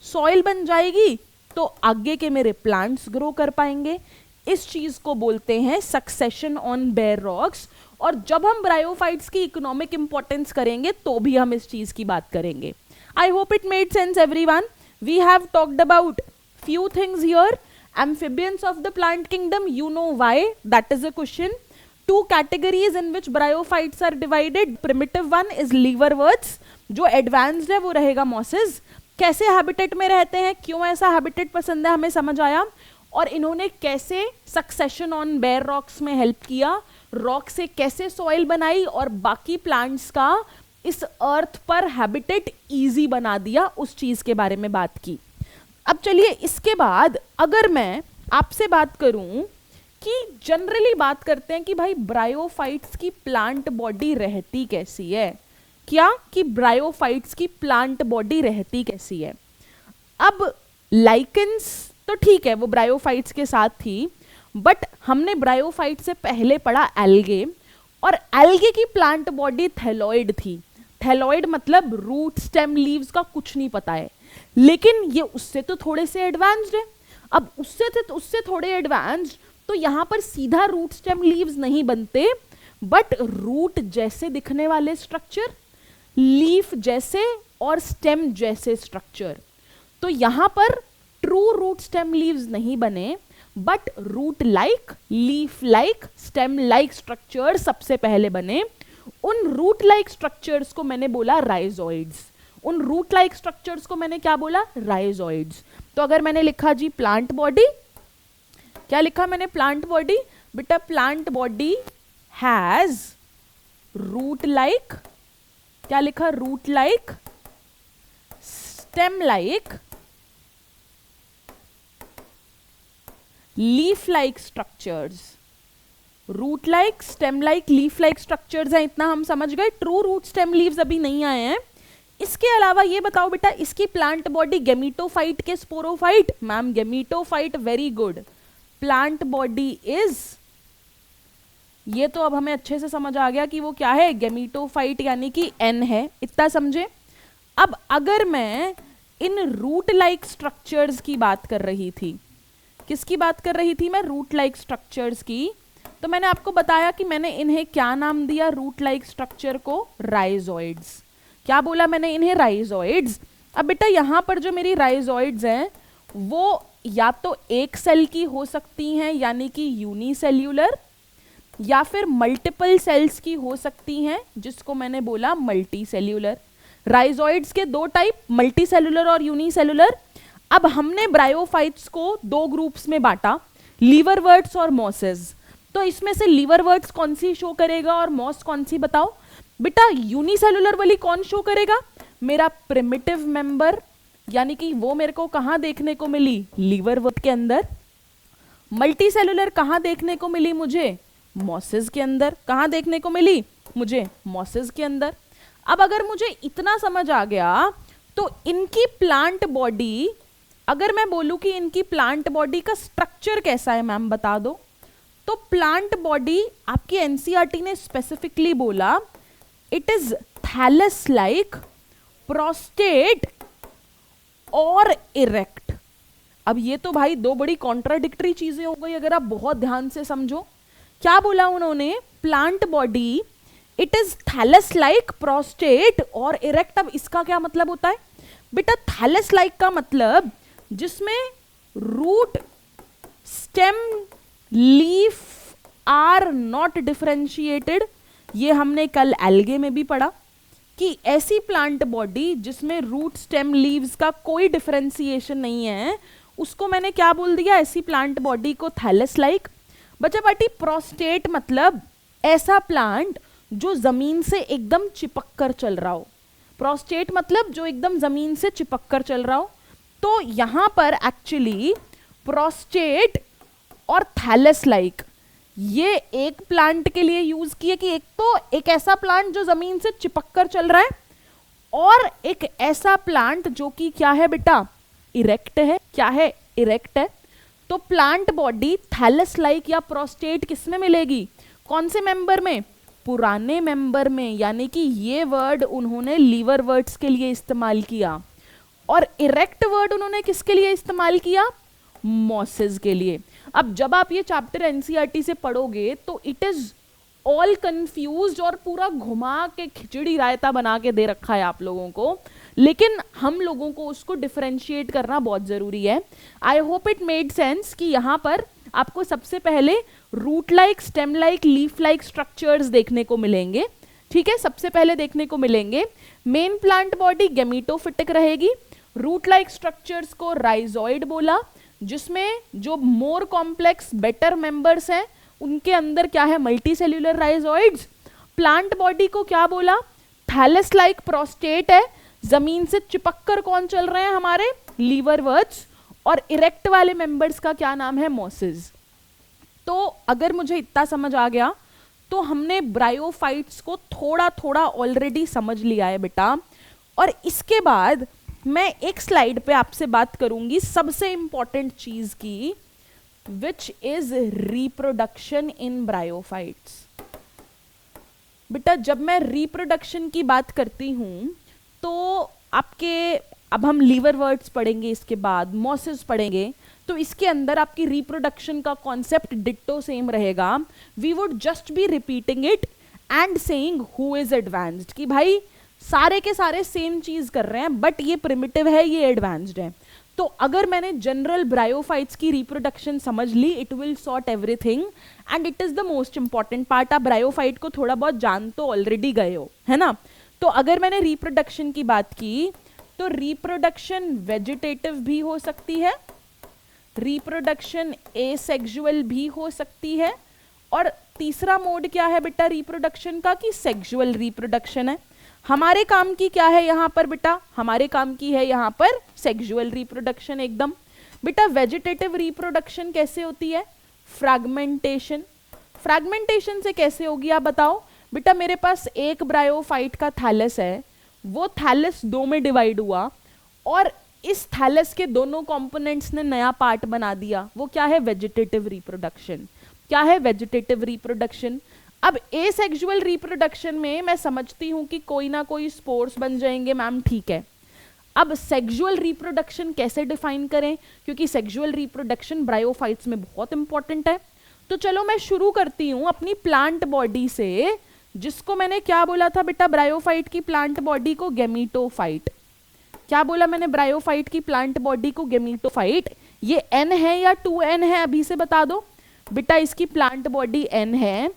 सॉइल बन जाएगी तो आगे के मेरे प्लांट्स ग्रो कर पाएंगे। इस चीज को बोलते हैं सक्सेशन ऑन बेयर रॉक्स। और जब हम ब्रायोफाइट्स की इकोनॉमिक इंपॉर्टेंस करेंगे तो भी हम इस चीज की बात करेंगे। I hope it made sense everyone. We have talked about few things here. Amphibians of the plant kingdom, you know why? That is a question. Two categories in which bryophytes are divided. Primitive one is liverworts, जो advanced है वो रहेगा mosses. कैसे habitat में रहते हैं, क्यों ऐसा habitat पसंद है, हमें समझ आया। और इन्होंने कैसे succession on bare rocks में help किया, रॉक से कैसे सॉइल बनाई, और बाकी प्लांट्स का इस अर्थ पर हैबिटेट इजी बना दिया, उस चीज के बारे में बात की। अब चलिए इसके बाद अगर मैं आपसे बात करूं कि जनरली बात करते हैं कि भाई ब्रायोफाइट्स की प्लांट बॉडी रहती कैसी है? क्या कि ब्रायोफाइट्स की प्लांट बॉडी रहती कैसी है? अब लाइकन्स तो ठीक है वो ब्रायोफाइट्स के साथ थी, बट हमने ब्रायोफाइट से पहले पढ़ा एल्गे, और एल्गे की प्लांट बॉडी थैलॉइड थी। थैलॉइड मतलब रूट स्टेम लीव्स का कुछ नहीं पता है, लेकिन ये उससे तो थोड़े से एडवांस्ड है। अब उससे थोड़े एडवांस्ड, तो यहां पर सीधा रूट स्टेम लीव्स नहीं बनते, बट रूट जैसे दिखने वाले स्ट्रक्चर, लीफ जैसे और स्टेम जैसे स्ट्रक्चर। तो यहां पर ट्रू रूट स्टेम लीव्स नहीं बने, but root like, leaf like, stem like structure सबसे पहले बने। उन रूट लाइक स्ट्रक्चर्स को मैंने बोला राइजोइड्स। उन रूट लाइक स्ट्रक्चर्स को मैंने क्या बोला? राइजोइड्स। तो अगर मैंने लिखा जी प्लांट बॉडी, क्या लिखा मैंने? Plant body. बेटा plant body has root like, क्या लिखा? Root like, stem like, leaf like structures. Root like, stem like, leaf like structures हैं, इतना हम समझ गए। ट्रू रूट स्टेम लीव्स अभी नहीं आए हैं। इसके अलावा ये बताओ बेटा, इसकी प्लांट बॉडी गेमीटोफाइट के sporophyte? Ma'am gametophyte, very good. Plant body is, ये तो अब हमें अच्छे से समझ आ गया कि वो क्या है, गेमीटोफाइट यानी कि एन है, इतना समझे। अब अगर मैं इन रूट लाइक स्ट्रक्चर्स की बात कर रही थी, किसकी बात कर रही थी मैं? रूट लाइक स्ट्रक्चर्स की। तो मैंने आपको बताया कि मैंने इन्हें क्या नाम दिया रूट लाइक स्ट्रक्चर को? राइजोइड्स। क्या बोला मैंने इन्हें? राइजोइड्स। अब बेटा यहाँ पर जो मेरी राइजोइड्स हैं वो या तो एक सेल की हो सकती हैं यानी कि यूनिसेल्यूलर, या फिर मल्टीपल सेल्स की हो सकती हैं, जिसको मैंने बोला मल्टी सेल्यूलर। राइजोइड्स के दो टाइप, मल्टी सेल्यूलर और यूनिसेल्यूलर। अब हमने ब्रायोफाइट्स को दो ग्रुप्स में बांटा, लीवरवर्ट्स और मॉसेस। तो इसमें से लीवरवर्ट्स कौन सी शो करेगा और मॉस कौन सी, बताओ बेटा। यूनिसेल्यूलर वाली कौन शो करेगा, मेरा प्रिमिटिव मेंबर, यानी कि वो मेरे को कहाँ देखने को मिली, लीवरवर्ट के अंदर। मल्टी सेल्यूलर कहाँ देखने को मिली मुझे, मॉसेस के अंदर। कहाँ देखने को मिली मुझे, मॉसेस के अंदर। अब अगर मुझे इतना समझ आ गया तो इनकी प्लांट बॉडी, अगर मैं बोलूं कि इनकी प्लांट बॉडी का स्ट्रक्चर कैसा है मैम बता दो, तो प्लांट बॉडी आपकी एनसीईआरटी ने स्पेसिफिकली बोला it is thallus like, prostrate और इरेक्ट। अब ये तो भाई दो बड़ी कॉन्ट्राडिक्टरी चीजें हो गई अगर आप बहुत ध्यान से समझो। क्या बोला उन्होंने, plant body it is thallus like, prostrate और इरेक्ट। अब इसका क्या मतलब होता है बेटा, थैलस लाइक का मतलब जिसमें root, stem, leaf are not differentiated. ये हमने कल एल्गे में भी पढ़ा कि ऐसी प्लांट बॉडी जिसमें रूट, स्टेम, लीव्स का कोई डिफरेंशिएशन नहीं है, उसको मैंने क्या बोल दिया, ऐसी प्लांट बॉडी को थैलस लाइक। बच्चा पार्टी, प्रोस्टेट मतलब ऐसा प्लांट जो जमीन से एकदम चिपक कर चल रहा हो। प्रोस्टेट मतलब जो एकदम जमीन से चिपक कर चल रहा हो। तो यहां पर एक्चुअली प्रोस्टेट और थैलस लाइक ये एक प्लांट के लिए यूज किए कि एक तो एक ऐसा प्लांट जो जमीन से चिपक कर चल रहा है, और एक ऐसा प्लांट जो कि क्या है बेटा, इरेक्ट है। क्या है, इरेक्ट है। तो प्लांट बॉडी थैलस लाइक या प्रोस्टेट किस में मिलेगी, कौन से मेंबर में, पुराने मेंबर में। यानी कि ये वर्ड उन्होंने लीवर वर्ड्स के लिए इस्तेमाल किया, और इरेक्ट वर्ड उन्होंने किसके लिए इस्तेमाल किया, मॉसेस के लिए। अब जब आप ये चैप्टर एनसीईआरटी से पढ़ोगे तो इट इज ऑल कंफ्यूज्ड और पूरा घुमा के खिचड़ी रायता बना के दे रखा है आप लोगों को, लेकिन हम लोगों को उसको डिफरेंशिएट करना बहुत जरूरी है। I hope it made sense कि यहाँ पर आपको सबसे पहले root like, stem like, leaf like structures देखने को मिलेंगे। ठीक है, सबसे पहले देखने को मिलेंगे। मेन प्लांट बॉडी गेमिटोफिटिक रहेगी। रूट लाइक स्ट्रक्चर्स को राइजोइड बोला, जिसमें जो मोर कॉम्प्लेक्स बेटर मेंबर्स हैं उनके अंदर क्या है, multi cellular rhizoids. Plant body को क्या बोला, थैलस लाइक, प्रोस्टेट है, जमीन से चिपक कर कौन चल रहे हैं, हमारे लीवरवर्ट्स। और इरेक्ट वाले मेंबर्स का क्या नाम है, मॉसेस। तो अगर मुझे इतना समझ आ गया तो हमने ब्रायोफाइट्स को थोड़ा थोड़ा ऑलरेडी समझ लिया है बेटा। और इसके बाद मैं एक स्लाइड पे आपसे बात करूंगी सबसे इंपॉर्टेंट चीज की, which is reproduction in bryophytes. बेटा जब मैं रिप्रोडक्शन की बात करती हूं तो आपके, अब हम लीवरवर्ट्स पढ़ेंगे, इसके बाद मॉसेस पढ़ेंगे, तो इसके अंदर आपकी रिप्रोडक्शन का कॉन्सेप्ट डिट्टो सेम रहेगा। We would just be repeating it and saying who is advanced, कि भाई सारे के सारे सेम चीज कर रहे हैं, बट ये प्रिमिटिव है, ये एडवांस्ड है। तो अगर मैंने जनरल ब्रायोफाइट्स की रिप्रोडक्शन समझ ली, it will sort everything and it is the most important part. आप ब्रायोफाइट को थोड़ा बहुत जान तो ऑलरेडी गए हो, है ना। तो अगर मैंने रिप्रोडक्शन की बात की तो रिप्रोडक्शन वेजिटेटिव भी हो सकती है, रिप्रोडक्शन एसेक्सुअल भी हो सकती है, और तीसरा मोड क्या है बेटा रिप्रोडक्शन का, कि सेक्सुअल रिप्रोडक्शन है। हमारे काम की क्या है यहाँ पर बेटा, हमारे काम की है यहाँ पर सेक्सुअल रिप्रोडक्शन एकदम। बेटा वेजिटेटिव रिप्रोडक्शन कैसे होती है, फ्रैगमेंटेशन। फ्रैगमेंटेशन से कैसे होगी आप बताओ बेटा। मेरे पास एक ब्रायोफाइट का थैलस है, वो थैलस दो में डिवाइड हुआ, और इस थैलस के दोनों कंपोनेंट्स ने नया पार्ट बना दिया, वो क्या है, वेजिटेटिव रिप्रोडक्शन। क्या है, वेजिटेटिव रिप्रोडक्शन। अब एसेक्सुअल रिप्रोडक्शन में मैं समझती हूं कि कोई ना कोई स्पोर्स बन जाएंगे मैम, ठीक है। अब सेक्सुअल रिप्रोडक्शन कैसे डिफाइन करें, क्योंकि सेक्सुअल रिप्रोडक्शन ब्रायोफाइट्स में बहुत इंपॉर्टेंट है। तो चलो मैं शुरू करती हूं अपनी प्लांट बॉडी से, जिसको मैंने क्या बोला था बेटा, ब्रायोफाइट की प्लांट बॉडी को गेमीटोफाइट। क्या बोला मैंने, ब्रायोफाइट की प्लांट बॉडी को गेमीटोफाइट। ये एन है या 2n है, अभी से बता दो बेटा। इसकी प्लांट बॉडी n है,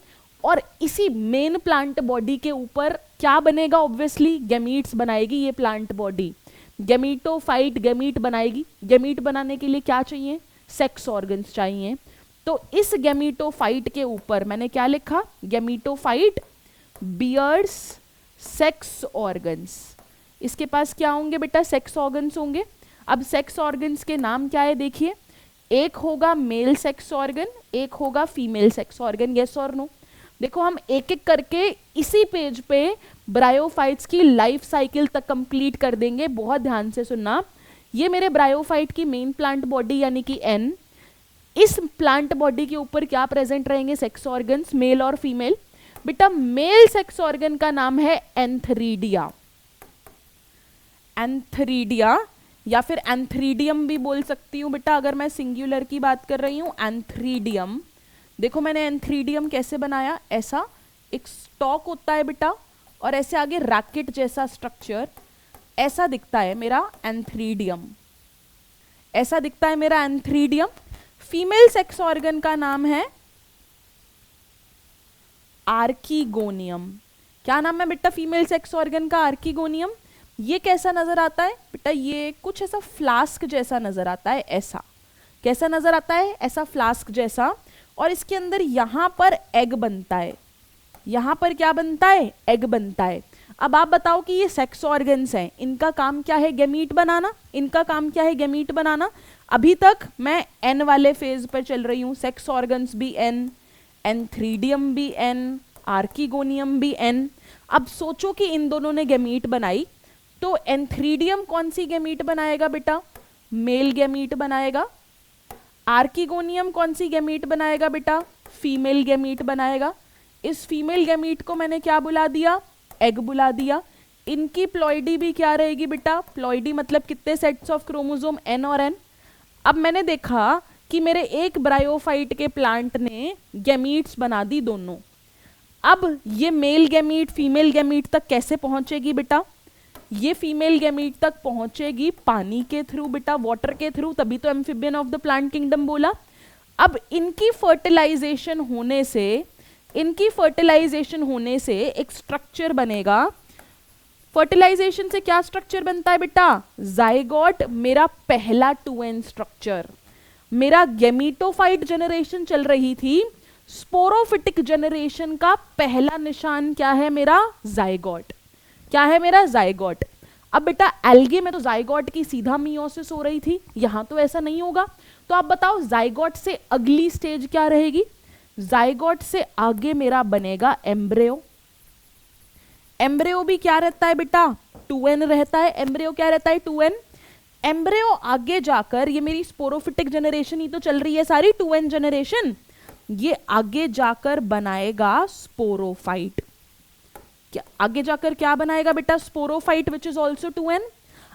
और इसी मेन प्लांट बॉडी के ऊपर क्या बनेगा, ऑब्वियसली गैमीट्स बनाएगी ये प्लांट बॉडी, गैमीटोफाइट गैमीट बनाएगी। गैमीट बनाने के लिए क्या चाहिए, सेक्स ऑर्गन्स चाहिए। तो इस गैमीटोफाइट के ऊपर मैंने क्या लिखा, गैमीटोफाइट बियर्स सेक्स ऑर्गन्स। इसके पास क्या होंगे बेटा, सेक्स ऑर्गन्स होंगे। अब सेक्स ऑर्गन्स के नाम क्या है देखिए, एक होगा मेल सेक्स ऑर्गन, एक होगा फीमेल सेक्स ऑर्गन, यस और नो। देखो हम एक एक करके इसी पेज पे ब्रायोफाइट्स की लाइफ साइकिल तक कंप्लीट कर देंगे, बहुत ध्यान से सुनना। ये मेरे ब्रायोफाइट की मेन प्लांट बॉडी यानी कि एन, इस प्लांट बॉडी के ऊपर क्या प्रेजेंट रहेंगे, सेक्स ऑर्गन्स मेल और फीमेल। बेटा मेल सेक्स ऑर्गन का नाम है एंथरीडिया, एंथरीडिया या फिर एंथरीडियम भी बोल सकती हूँ बेटा अगर मैं सिंगुलर की बात कर रही हूँ, एंथरीडियम। देखो मैंने एंथरीडियम कैसे बनाया, ऐसा एक स्टॉक होता है बेटा और ऐसे आगे रैकेट जैसा स्ट्रक्चर, ऐसा दिखता है मेरा एंथरीडियम, ऐसा दिखता है मेरा एंथरीडियम। फीमेल सेक्स ऑर्गन का नाम है आर्कीगोनियम। क्या नाम है बेटा फीमेल सेक्स ऑर्गन का, आर्कीगोनियम। ये कैसा नजर आता है बेटा, ये कुछ ऐसा फ्लास्क जैसा नजर आता है, ऐसा कैसा नजर आता है, ऐसा फ्लास्क जैसा। और इसके अंदर यहां पर एग बनता है, यहां पर क्या बनता है, एग बनता है। अब आप बताओ कि ये सेक्स ऑर्गन्स हैं, इनका काम क्या है, गैमीट बनाना, इनका काम क्या है, गैमीट बनाना। अभी तक मैं एन वाले फेज पर चल रही हूँ, सेक्स ऑर्गन्स भी एन, एंथरीडियम भी एन, आर्कीगोनियम भी एन। अब सोचो कि इन दोनों ने गैमीट बनाई, तो एंथरीडियम कौन सी गैमीट बनाएगा बेटा, मेल गैमीट बनाएगा। आर्कीगोनियम कौन सी गैमीट बनाएगा बेटा, फीमेल गैमीट बनाएगा। इस फीमेल गैमीट को मैंने क्या बुला दिया, एग बुला दिया। इनकी प्लॉइडी भी क्या रहेगी बेटा, प्लॉइडी मतलब कितने सेट्स ऑफ क्रोमोसोम, एन और एन। अब मैंने देखा कि मेरे एक ब्रायोफाइट के प्लांट ने गैमीट्स बना दी दोनों। अब ये मेल गैमीट फीमेल गैमीट तक कैसे पहुंचेगी बेटा, ये फीमेल गैमीट तक पहुंचेगी पानी के थ्रू बेटा, वाटर के थ्रू, तभी तो amphibian of the plant kingdom बोला। अब इनकी फर्टिलाइजेशन होने से, इनकी फर्टिलाइजेशन होने से एक स्ट्रक्चर बनेगा। फर्टिलाइजेशन से क्या स्ट्रक्चर बनता है बेटा, जाइगोट, मेरा पहला 2n स्ट्रक्चर। मेरा गैमीटोफाइट जनरेशन चल रही थी, स्पोरोफिटिक जनरेशन का पहला निशान क्या है मेरा, जाइगोट। क्या है मेरा, जाइगोट। अब बेटा एल्गे में तो जाइगोट की सीधा मियोसिस हो रही थी, यहां तो ऐसा नहीं होगा। तो आप बताओ जाइगोट से अगली स्टेज क्या रहेगी, जाइगोट से आगे मेरा बनेगा एम्ब्रियो। एम्ब्रियो भी क्या रहता है बेटा, 2n रहता है। एम्ब्रियो क्या रहता है, 2n। एम्ब्रियो आगे जाकर, ये मेरी स्पोरोफिटिक जनरेशन ही तो चल रही है सारी, 2n जनरेशन, ये आगे जाकर बनाएगा स्पोरोफाइट। क्या आगे जाकर क्या बनाएगा बेटा, sporophyte which is also 2n।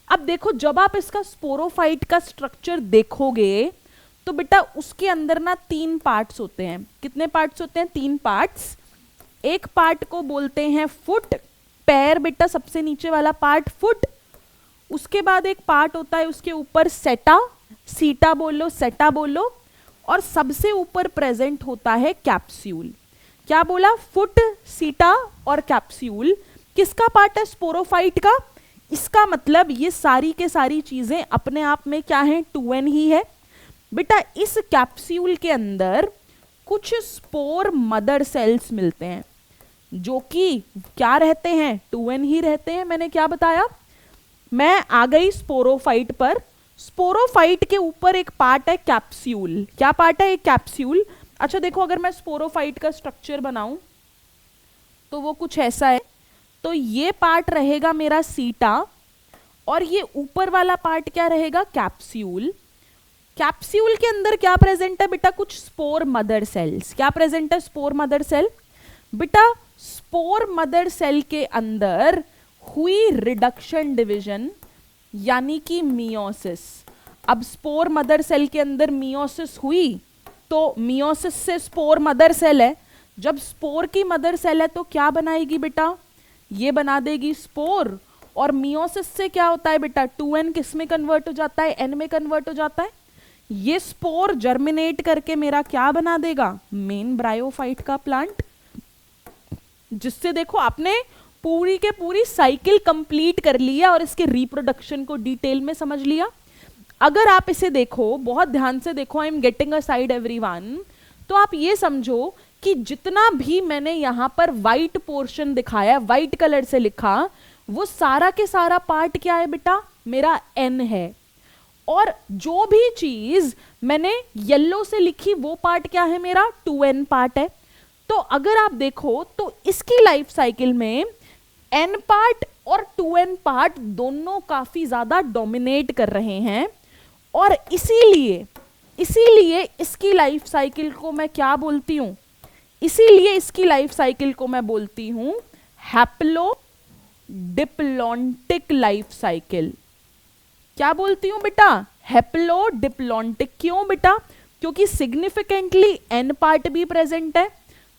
अब देखो जब आप इसका स्पोरोफाइट का स्ट्रक्चर देखोगे तो बेटा उसके अंदर ना 3 पार्ट्स होते हैं। कितने पार्ट्स होते हैं, 3 पार्ट्स। एक पार्ट को बोलते हैं फुट, पैर बेटा सबसे नीचे वाला पार्ट फुट। उसके बाद एक पार्ट होता है उसके ऊपर सेटा, सीटा बोलो, सेटा बोलो, और सबसे ऊपर प्रेजेंट होता है कैप्सूल। क्या बोला, फुट, सीटा और कैप्सूल। किसका पार्ट है, स्पोरोफाइट का। इसका मतलब ये सारी के सारी चीजें अपने आप में क्या है, 2n ही है बेटा। इस कैप्सूल के अंदर कुछ स्पोर मदर सेल्स मिलते हैं जो कि क्या रहते हैं, 2n ही रहते हैं। मैंने क्या बताया, मैं आ गई स्पोरोफाइट पर। स्पोरोफाइट के ऊपर एक पार्ट है कैप्सूल। क्या पार्ट है, एक कैप्सूल। अच्छा देखो अगर मैं स्पोरोफाइट का स्ट्रक्चर बनाऊं तो वो कुछ ऐसा है। तो ये पार्ट रहेगा मेरा सीटा और ये ऊपर वाला पार्ट क्या रहेगा, कैप्सूल। कैप्सूल के अंदर क्या प्रेजेंट है बेटा, कुछ स्पोर मदर सेल्स। क्या प्रेजेंट है, स्पोर मदर सेल। बेटा स्पोर मदर सेल के अंदर हुई रिडक्शन डिवीजन यानी कि मियोसिस। अब स्पोर मदर सेल के अंदर मियोसिस हुई तो मियोसिस से स्पोर मदर सेल है। जब स्पोर की मदर सेल है तो क्या बनाएगी बेटा, ये बना देगी स्पोर। और मियोसिस से क्या होता है बेटा, 2n किस में कन्वर्ट हो जाता है, n में कन्वर्ट हो जाता है। ये स्पोर जर्मिनेट करके मेरा क्या बना देगा, मेन ब्रायोफाइट का प्लांट। जिससे देखो आपने पूरी के पूरी साइकिल कंप्लीट कर लिया और इसके रिप्रोडक्शन को डिटेल में समझ लिया। अगर आप इसे देखो, बहुत ध्यान से देखो, I am getting aside everyone, तो आप ये समझो कि जितना भी मैंने यहां पर व्हाइट पोर्शन दिखाया, व्हाइट कलर से लिखा, वो सारा के सारा पार्ट क्या है बेटा, मेरा एन है। और जो भी चीज मैंने येलो से लिखी वो पार्ट क्या है, मेरा 2n पार्ट है। तो अगर आप देखो तो इसकी लाइफ साइकिल में n पार्ट और 2n पार्ट दोनों काफी ज्यादा डोमिनेट कर रहे हैं, और इसीलिए इसकी लाइफ साइकिल को मैं क्या बोलती हूं, इसीलिए इसकी लाइफ साइकिल को मैं बोलती हूं हैप्लो डिप्लॉन्टिक लाइफ साइकिल। क्या बोलती हूं बेटा, हैप्लो डिप्लॉन्टिक। क्यों बेटा, क्योंकि सिग्निफिकेंटली n पार्ट भी प्रेजेंट है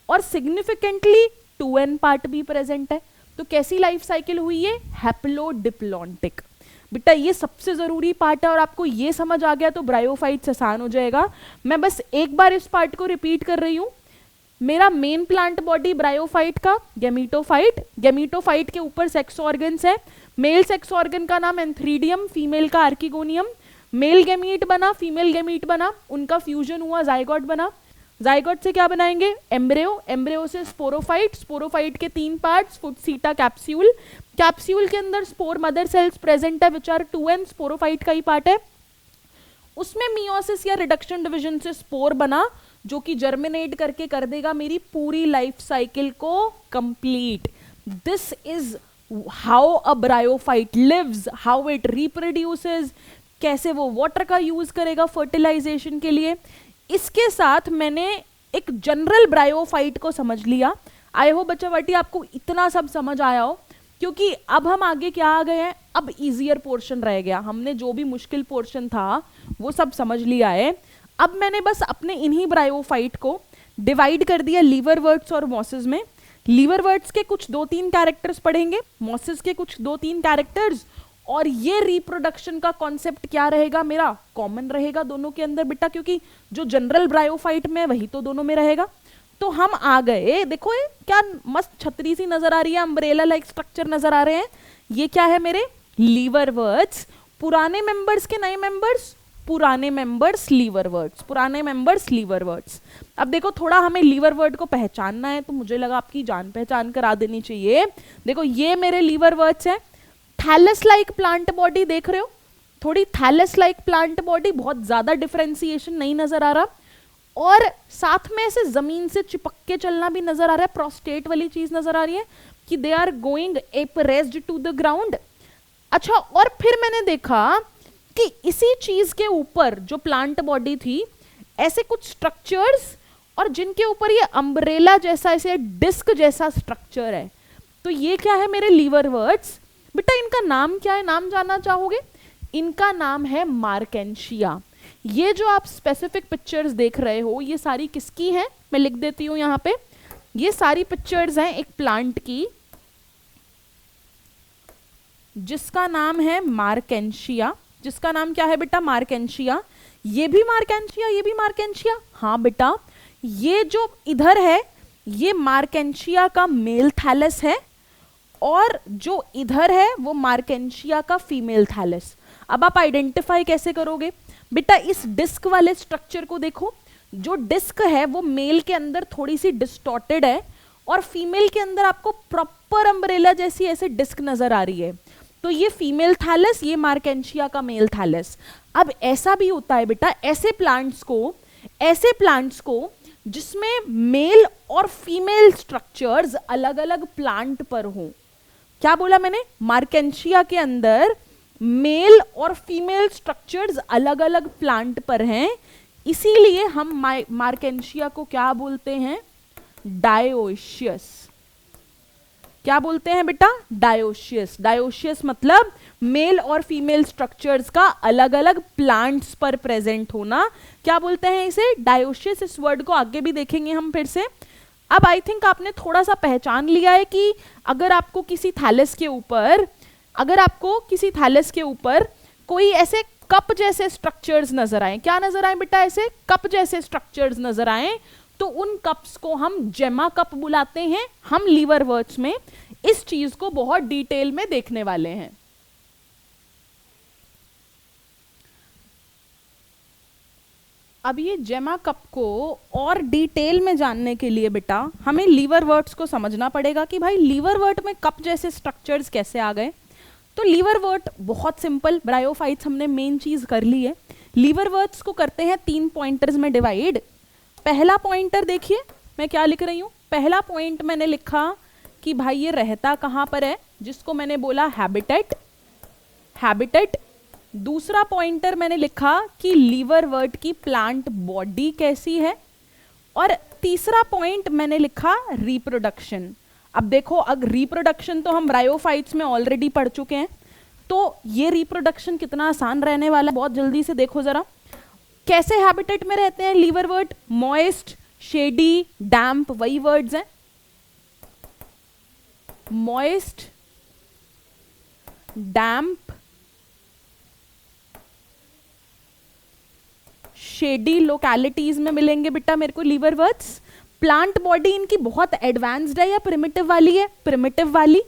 और सिग्निफिकेंटली 2n पार्ट भी प्रेजेंट है। तो कैसी लाइफ साइकिल हुई है, हैप्लो डिप्लॉन्टिक। बेटा ये सबसे जरूरी पार्ट है, और आपको ये समझ आ गया तो ब्रायोफाइट्स आसान हो जाएगा। मैं बस एक बार इस पार्ट को रिपीट कर रही हूं। मेरा मेन प्लांट बॉडी ब्रायोफाइट का गेमीटोफाइट, गेमीटोफाइट के ऊपर सेक्स ऑर्गन्स है। मेल सेक्स ऑर्गन का नाम एंथ्रीडियम, फीमेल का आर्किगोनियम। मेल गेमीट बना, फीमेल गेमीट बना, उनका फ्यूजन हुआ, जाइगोट बना। जाइगोट से क्या बनाएंगे, एम्ब्रियो। एम्ब्रियो से स्पोरोफाइट, स्पोरोफाइट के 3 पार्ट्स, फुटसीटा, कैप्सूल। कैप्सूल के अंदर स्पोर मदर सेल्स प्रेजेंट है विच आर 2n, स्पोरोफाइट का ही पार्ट है। उसमें मियोसिस या रिडक्शन डिवीजन से स्पोर बना, जो कि जर्मिनेट करके कर देगा मेरी पूरी लाइफ साइकिल को complete. This is how a bryophyte lives, how it reproduces, कैसे वो वाटर का यूज करेगा फर्टिलाइजेशन के लिए। इसके साथ मैंने एक जनरल ब्रायोफाइट को समझ लिया। आई होप बच्चा बेटी आपको इतना सब समझ आया हो, क्योंकि अब हम आगे क्या आ गए हैं, अब इजियर पोर्शन रह गया। हमने जो भी मुश्किल पोर्शन था वो सब समझ लिया है। अब मैंने बस अपने इन्हीं ब्रायोफाइट को डिवाइड कर दिया लीवरवर्ट्स और मॉसेस में। लीवरवर्ट्स के कुछ 2-3 कैरेक्टर्स पढ़ेंगे, मॉसेस के कुछ 2-3 कैरेक्टर्स, और ये रिप्रोडक्शन का कॉन्सेप्ट क्या रहेगा, मेरा कॉमन रहेगा दोनों के अंदर बेटा, क्योंकि जो जनरल ब्रायोफाइट में वही तो दोनों में रहेगा। तो हम आ गए, देखो ये क्या मस्त छतरी सी नजर आ रही है, अम्ब्रेला लाइक स्ट्रक्चर नजर आ रहे हैं। ये क्या है मेरे लीवरवर्ट्स। पुराने मेंबर्स के नए मेंबर्स, पुराने मेंबर्स लीवरवर्ट्स, पुराने मेंबर्स लीवरवर्ट्स। अब देखो थोड़ा हमें लीवरवर्ट को पहचानना है, तो मुझे लगा आपकी जान पहचान करा देनी चाहिए। देखो ये मेरे लीवरवर्ट्स हैं। थैलस लाइक प्लांट बॉडी देख रहे हो, थोड़ी थैलस लाइक प्लांट बॉडी, बहुत ज्यादा डिफरेंशिएशन नहीं नजर आ रहा, और साथ में ऐसे जमीन से चिपक के चलना भी नजर आ रहा है, प्रोस्टेट वाली चीज नजर आ रही है कि they are going appressed to the ground. अच्छा, और फिर मैंने देखा कि इसी चीज के ऊपर जो प्लांट बॉडी थी, ऐसे कुछ स्ट्रक्चर्स, और जिनके ऊपर ये अम्ब्रेला जैसा, ऐसे डिस्क जैसा स्ट्रक्चर है। तो ये क्या है मेरे लीवरवर्ट्स। बेटा इनका नाम क्या है, नाम जानना चाहोगे, इनका नाम है मार्केंशिया। ये जो आप स्पेसिफिक पिक्चर्स देख रहे हो, ये सारी किसकी हैं, मैं लिख देती हूं यहाँ पे। ये सारी पिक्चर्स हैं एक प्लांट की जिसका नाम है मार्केंशिया। जिसका नाम क्या है बेटा, मार्केंशिया। ये भी मार्केंशिया, ये भी मार्केंशिया। हाँ बेटा, ये जो इधर है ये मार्केंशिया का मेल थैलस है, और जो इधर है वो मार्केंशिया का फीमेल थैलस। अब आप आइडेंटिफाई कैसे करोगे बेटा, इस डिस्क वाले स्ट्रक्चर को देखो। जो डिस्क है वो मेल के अंदर थोड़ी सी डिस्टॉर्टेड है, और फीमेल के अंदर आपको प्रॉपर अम्ब्रेला जैसी ऐसे डिस्क नजर आ रही है। तो ये फीमेल थैलस, ये मार्केंशिया का मेल थैलस। अब ऐसा भी होता है बेटा, ऐसे प्लांट्स को जिसमें मेल और फीमेल स्ट्रक्चर्स अलग अलग प्लांट पर हो। क्या बोला मैंने, मार्केंशिया के अंदर मेल और फीमेल स्ट्रक्चर्स अलग अलग प्लांट पर हैं, इसीलिए हम मार्केंशिया को क्या बोलते हैं, डायोशियस। क्या बोलते हैं बेटा, डायोशियस। डायोशियस मतलब मेल और फीमेल स्ट्रक्चर्स का अलग अलग प्लांट्स पर प्रेजेंट होना। क्या बोलते हैं इसे, डायोशियस। इस वर्ड को आगे भी देखेंगे हम फिर से। अब आई थिंक आपने थोड़ा सा पहचान लिया है कि अगर आपको किसी थैलस के ऊपर कोई ऐसे कप जैसे स्ट्रक्चर्स नजर आए, क्या नजर आए बेटा, ऐसे कप जैसे स्ट्रक्चर्स नजर आए, तो उन कप्स को हम जेमा कप बुलाते हैं। हम लीवरवर्ट्स में इस चीज को बहुत डिटेल में देखने वाले हैं। अब ये जेमा कप को और डिटेल में जानने के लिए बेटा हमें लीवरवर्ट्स को समझना पड़ेगा कि भाई लीवरवर्ट में कप जैसे स्ट्रक्चर्स कैसे आ गए। तो लीवरवर्ट बहुत सिंपल, ब्रायोफाइट्स हमने मेन चीज कर ली है। लीवरवर्ट्स को करते हैं 3 पॉइंटर्स में डिवाइड। पहला पॉइंटर देखिए मैं क्या लिख रही हूं। पहला पॉइंट मैंने लिखा कि भाई ये रहता कहां पर है, जिसको मैंने बोला हैबिटेट। हैबिटेट। दूसरा पॉइंटर मैंने लिखा कि लीवरवर्ट की प्लांट बॉडी कैसी है। और तीसरा पॉइंट मैंने लिखा रिप्रोडक्शन। अब देखो, अगर रिप्रोडक्शन तो हम ब्रायोफाइट्स में ऑलरेडी पढ़ चुके हैं, तो ये रिप्रोडक्शन कितना आसान रहने वाला है। बहुत जल्दी से देखो जरा, कैसे हैबिटेट में रहते हैं लीवरवर्ट। मॉइस्ट, शेडी, डैम्प, वही वर्ड्स हैं। मॉइस्ट, डैम्प, शेडी लोकेलिटीज में मिलेंगे बेटा मेरे को लीवरवर्ट्स। प्लांट बॉडी इनकी बहुत एडवांस्ड है या प्रिमिटिव वाली है? प्रिमिटिव वाली।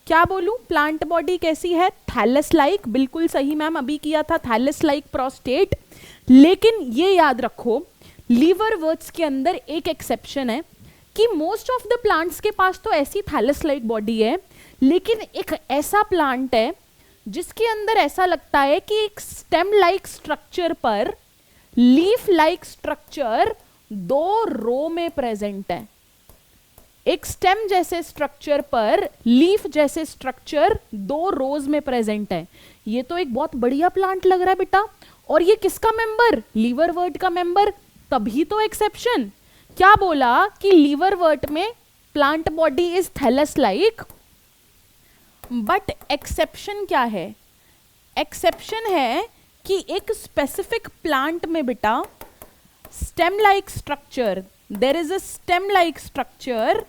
क्या बोलूं, प्लांट बॉडी कैसी है? Thallus like. बिल्कुल सही मैम, अभी किया था थैलस लाइक प्रोस्टेट। लेकिन ये याद रखो, लीवरवर्ट्स के अंदर एक एक्सेप्शन है कि मोस्ट ऑफ द प्लांट्स के पास तो ऐसी थैलस लाइक बॉडी है, लेकिन एक ऐसा प्लांट है जिसके अंदर ऐसा लगता है कि एक स्टेम लाइक स्ट्रक्चर पर लीफ लाइक स्ट्रक्चर 2 रो में प्रेजेंट है। एक स्टेम जैसे स्ट्रक्चर पर लीफ जैसे स्ट्रक्चर 2 रोज में प्रेजेंट है। ये तो एक बहुत बढ़िया प्लांट लग रहा है बेटा। और ये किसका मेंबर? लीवरवर्ट का मेंबर। तभी तो एक्सेप्शन। क्या बोला कि लीवरवर्ट में plant body is thallus like, but exception क्या है? एक्सेप्शन है कि एक स्पेसिफिक प्लांट में बेटा stem like structure, there is a stem like structure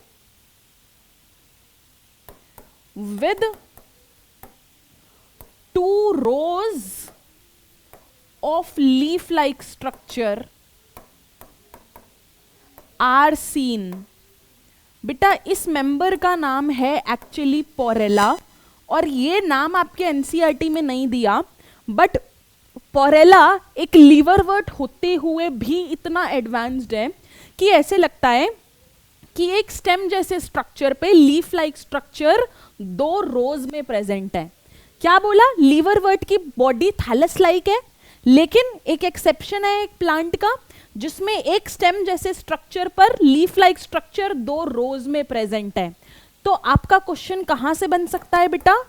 with 2 rows of leaf-like structure are seen। बेटा इस मेंबर का नाम है एक्चुअली पोरेला, और ये नाम आपके एनसीईआरटी में नहीं दिया, बट पोरेला एक लीवरवर्ट होते हुए भी इतना एडवांस्ड है कि ऐसे लगता है कि एक स्टेम जैसे स्ट्रक्चर पे लीफ लाइक स्ट्रक्चर 2 रोज में प्रेजेंट है। क्या बोला? लीवरवर्ट की बॉडी थैलस लाइक है, लेकिन एक एक्सेप्शन है एक प्लांट का जिसमें एक स्टेम जैसे स्ट्रक्चर पर लीफ लाइक स्ट्रक्चर 2 रोज में प्रेजेंट है। तो आपका क्वेश्चन कहां से बन सकता है बेटा?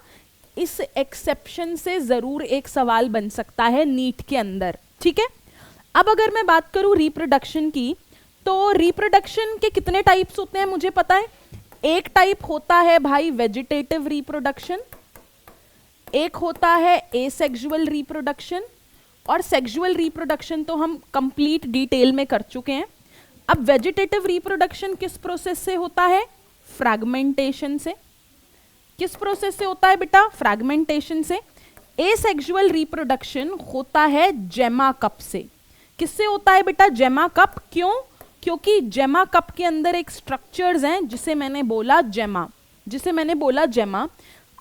इस एक्सेप्शन से जरूर एक सवाल बन सकता है नीट के अंदर। ठीक है, अब अगर मैं बात करूं रिप्रोडक्शन की, तो रिप्रोडक्शन के कितने टाइप्स होते हैं मुझे पता है। एक टाइप होता है भाई वेजिटेटिव रिप्रोडक्शन, एक होता है एसेक्सुअल रिप्रोडक्शन, और सेक्सुअल रिप्रोडक्शन तो हम कंप्लीट डिटेल में कर चुके हैं। अब वेजिटेटिव रिप्रोडक्शन किस प्रोसेस से होता है? फ्रैगमेंटेशन से। किस प्रोसेस से होता है बेटा? फ्रैगमेंटेशन से। एसेक्सुअल रिप्रोडक्शन होता है जेमा कप से। किससे होता है बेटा? जेमा कप। क्यों? क्योंकि जेमा कप के अंदर एक स्ट्रक्चर्स हैं जिसे मैंने बोला जेमा।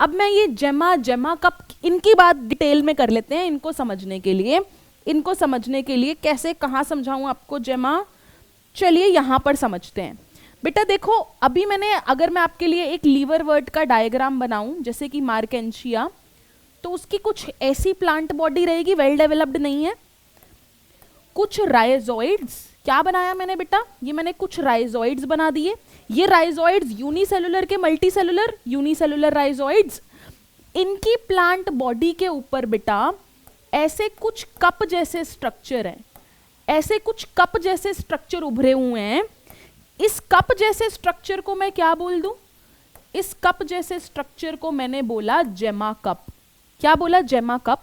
अब मैं ये जेमा कप इनकी बात डिटेल में कर लेते हैं इनको समझने के लिए कैसे कहाँ समझाऊं आपको जेमा। चलिए यहां पर समझते हैं। बेटा देखो, अभी अगर मैं आपके लिए एक लीवरवर्ट का डायग्राम बनाऊं जैसे कि मार्केंशिया, तो उसकी कुछ ऐसी प्लांट बॉडी रहेगी, वेल डेवलप्ड नहीं है। कुछ राइजोइड्स, क्या बनाया मैंने बेटा? ये मैंने कुछ राइजोइड्स बना दिए। ये राइजोइड्स यूनिसेलुलर के मल्टीसेलुलर, यूनिसेलुलर राइजोइड्स। इनकी प्लांट बॉडी के ऊपर बेटा ऐसे कुछ कप जैसे स्ट्रक्चर हैं, ऐसे कुछ कप जैसे स्ट्रक्चर उभरे हुए हैं। इस कप जैसे स्ट्रक्चर को मैं क्या बोल दूं? इस कप जैसे स्ट्रक्चर को मैंने बोला जेमा कप। क्या बोला? जेमा कप।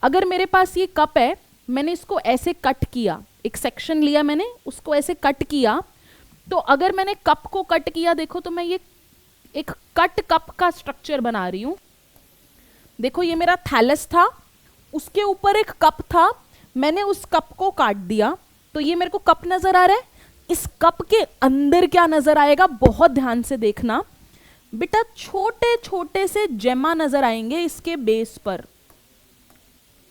अगर मेरे पास ये कप है, मैंने इसको ऐसे कट किया, एक सेक्शन लिया मैंने, उसको ऐसे कट किया, तो अगर मैंने कप को कट किया, देखो तो मैं ये एक कट कप का स्ट्रक्चर बना रही हूं। देखो ये मेरा थैलस था, उसके ऊपर एक कप था, मैंने उस कप को काट दिया, तो ये मेरे को कप नजर आ रहा है। इस कप के अंदर क्या नजर आएगा, बहुत ध्यान से देखना बेटा, छोटे छोटे से जेमा नजर आएंगे इसके बेस पर।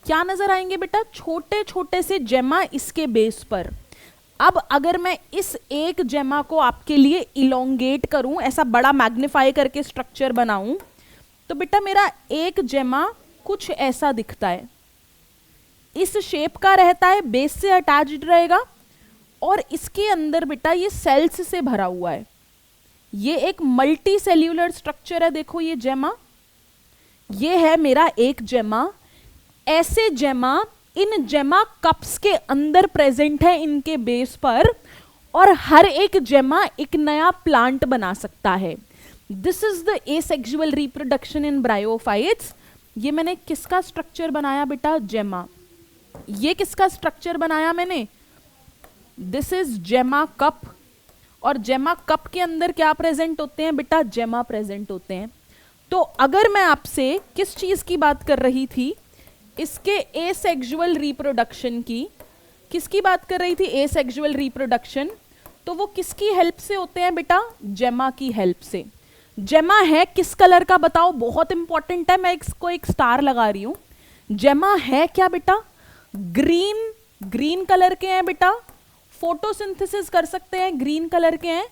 क्या नजर आएंगे बेटा, छोटे छोटे से जेमा इसके बेस पर। अब अगर मैं इस एक जेमा को आपके लिए इलोंगेट करूं, ऐसा बड़ा मैग्नीफाई करके स्ट्रक्चर बनाऊं, तो बेटा मेरा एक जेमा कुछ ऐसा दिखता है, इस शेप का रहता है, बेस से अटैच्ड रहेगा और इसके अंदर बेटा ये सेल्स से भरा हुआ है। ये एक मल्टी सेल्यूलर स्ट्रक्चर है, देखो ये जेमा, ये है मेरा एक जेमा। ऐसे जेमा इन जेमा कप्स के अंदर प्रेजेंट है इनके बेस पर, और हर एक जेमा एक नया प्लांट बना सकता है। This is the asexual reproduction in bryophytes. ये मैंने किसका स्ट्रक्चर बनाया बेटा, जेमा। ये किसका स्ट्रक्चर बनाया मैंने, दिस इज जेमा कप। और जेमा कप के अंदर क्या प्रेजेंट होते हैं बेटा, जेमा प्रेजेंट होते हैं। तो अगर मैं आपसे किस चीज की बात कर रही थी, इसके एसेक्सुअल रिप्रोडक्शन की, किसकी बात कर रही थी, एसेक्सुअल रिप्रोडक्शन, तो वो किसकी हेल्प से होते हैं बेटा, जेमा की हेल्प से। जेमा है किस कलर का बताओ, बहुत इंपॉर्टेंट है, मैं इसको एक स्टार लगा रही हूं। जेमा है क्या बेटा, ग्रीन, ग्रीन कलर के हैं बेटा, फोटोसिंथेसिस कर सकते हैं, ग्रीन कलर के हैं,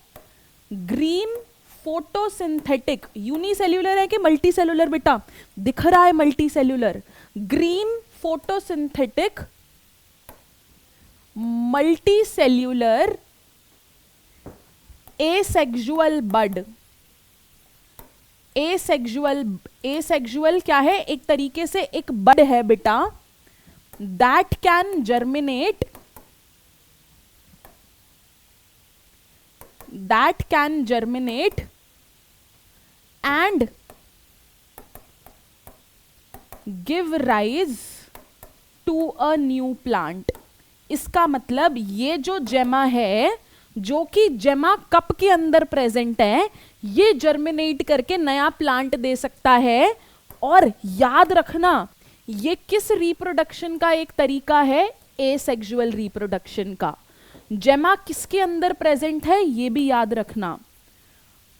ग्रीन फोटोसिंथेटिक। यूनिसेल्यूलर है कि मल्टी सेल्यूलर बेटा, दिख रहा है multicellular, green photosynthetic multicellular asexual bud. Asexual क्या है, एक तरीके से एक बड है बेटा, that can germinate, and give rise to a new plant। इसका मतलब ये जो जेमा है, जो कि जेमा कप के अंदर प्रेजेंट है, ये जर्मिनेट करके नया प्लांट दे सकता है। और याद रखना ये किस रिप्रोडक्शन का एक तरीका है, एसेक्सुअल रिप्रोडक्शन का। जेमा किसके अंदर प्रेजेंट है, ये भी याद रखना,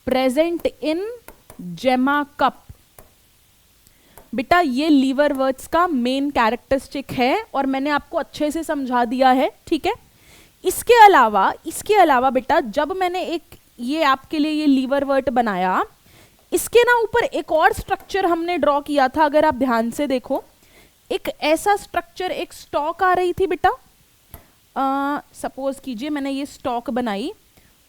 प्रेजेंट इन जेमा कप। बेटा ये लीवरवर्ट्स का मेन कैरेक्टरिस्टिक है और मैंने आपको अच्छे से समझा दिया है, ठीक है। इसके अलावा बेटा जब मैंने एक ये आपके लिए ये लीवरवर्ट बनाया, इसके ना ऊपर एक और स्ट्रक्चर हमने ड्रॉ किया था, अगर आप ध्यान से देखो, एक ऐसा स्ट्रक्चर, एक स्टॉक आ रही थी बेटा, सपोज कीजिए मैंने ये स्टॉक बनाई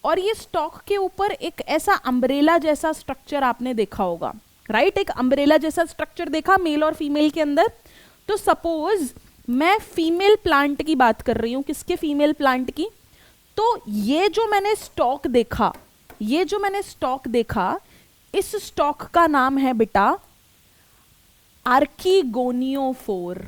और ये स्टॉक के ऊपर एक ऐसा अम्ब्रेला जैसा स्ट्रक्चर आपने देखा होगा, राइट, एक अम्ब्रेला जैसा स्ट्रक्चर देखा मेल और फीमेल के अंदर। तो सपोज मैं फीमेल प्लांट की बात कर रही हूं, किसके, फीमेल प्लांट की। तो ये जो मैंने स्टॉक देखा, इस स्टॉक का नाम है बेटा आर्कीगोनियोफोर।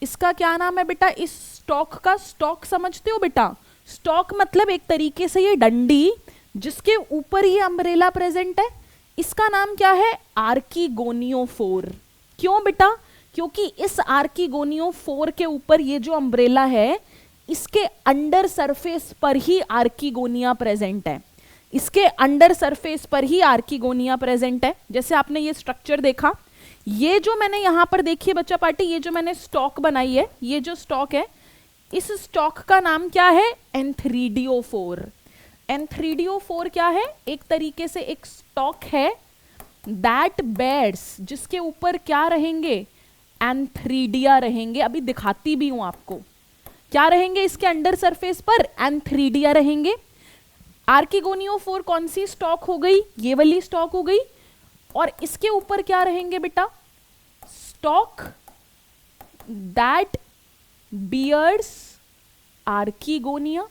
इसका क्या नाम है बेटा, इस स्टॉक का, स्टॉक समझते हो बेटा, स्टॉक मतलब एक तरीके से ये डंडी जिसके ऊपर ये अम्ब्रेला प्रेजेंट है, इसका नाम क्या है, आर्कीगोनियोफोर। क्यों बेटा, क्योंकि इस आर्कीगोनियोफोर के ऊपर ये जो अम्ब्रेला है, इसके अंडर सरफेस पर ही आर्कीगोनिया प्रेजेंट है, इसके अंडर सरफेस पर ही आर्कीगोनिया प्रेजेंट है। जैसे आपने ये स्ट्रक्चर देखा, ये जो मैंने यहां पर देखिए बच्चा पार्टी, ये जो मैंने स्टॉक बनाई है, ये जो स्टॉक है, इस स्टॉक का नाम क्या है, एंथ्रीडियोफोर। एंथ्रीडियोफोर क्या है, एक तरीके से एक स्टॉक है दैट बेयर्स, जिसके ऊपर क्या रहेंगे, एंथ्रीडिया रहेंगे। अभी दिखाती भी हूं आपको, क्या रहेंगे इसके अंडर सरफेस पर, एंथ्रीडिया रहेंगे। आर्कीगोनियोफोर कौन सी स्टॉक हो गई, ये वाली स्टॉक हो गई, और इसके ऊपर क्या रहेंगे बेटा, स्टॉक दैट बियर्स आर्कीगोनिया।